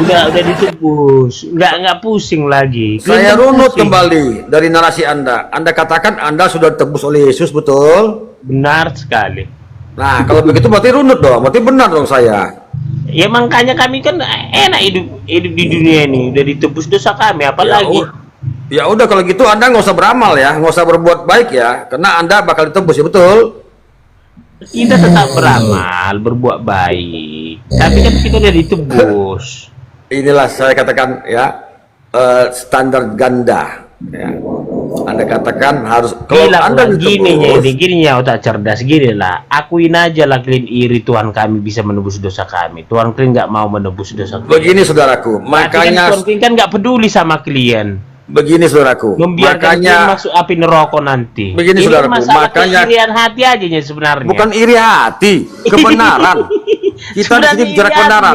Udah ditebus, nggak pusing lagi. Saya runut kembali dari narasi Anda. Anda katakan Anda sudah ditebus oleh Yesus, betul? Benar sekali. Nah, kalau begitu berarti runut dong, berarti benar dong saya. Ya makanya kami kan enak hidup di dunia ini, udah ditebus dosa kami, apalagi. Ya udah kalau gitu Anda nggak usah beramal ya, nggak usah berbuat baik ya, karena Anda bakal ditebus ya, betul? Kita tetap beramal, berbuat baik. Tapi kan kita udah ditebus. Inilah saya katakan ya, standar ganda. Ya. Anda katakan harus kalau Bilang Anda lah ditebus, gini ya otak cerdas gini lah. Akuin aja lah kalian iri Tuhan kami bisa menebus dosa kami. Tuhan kalian nggak mau menebus dosa kalian. begini saudaraku, Tapi makanya kan Tuhan kalian kan nggak peduli sama kalian. begini saudaraku, Membiarkan kalian makanya masuk api neraka nanti. begini, Ini saudaraku, masalah makanya- keirian hati aja nya sebenarnya. bukan iri hati, kebenaran. Kita di sini bicara kebenaran.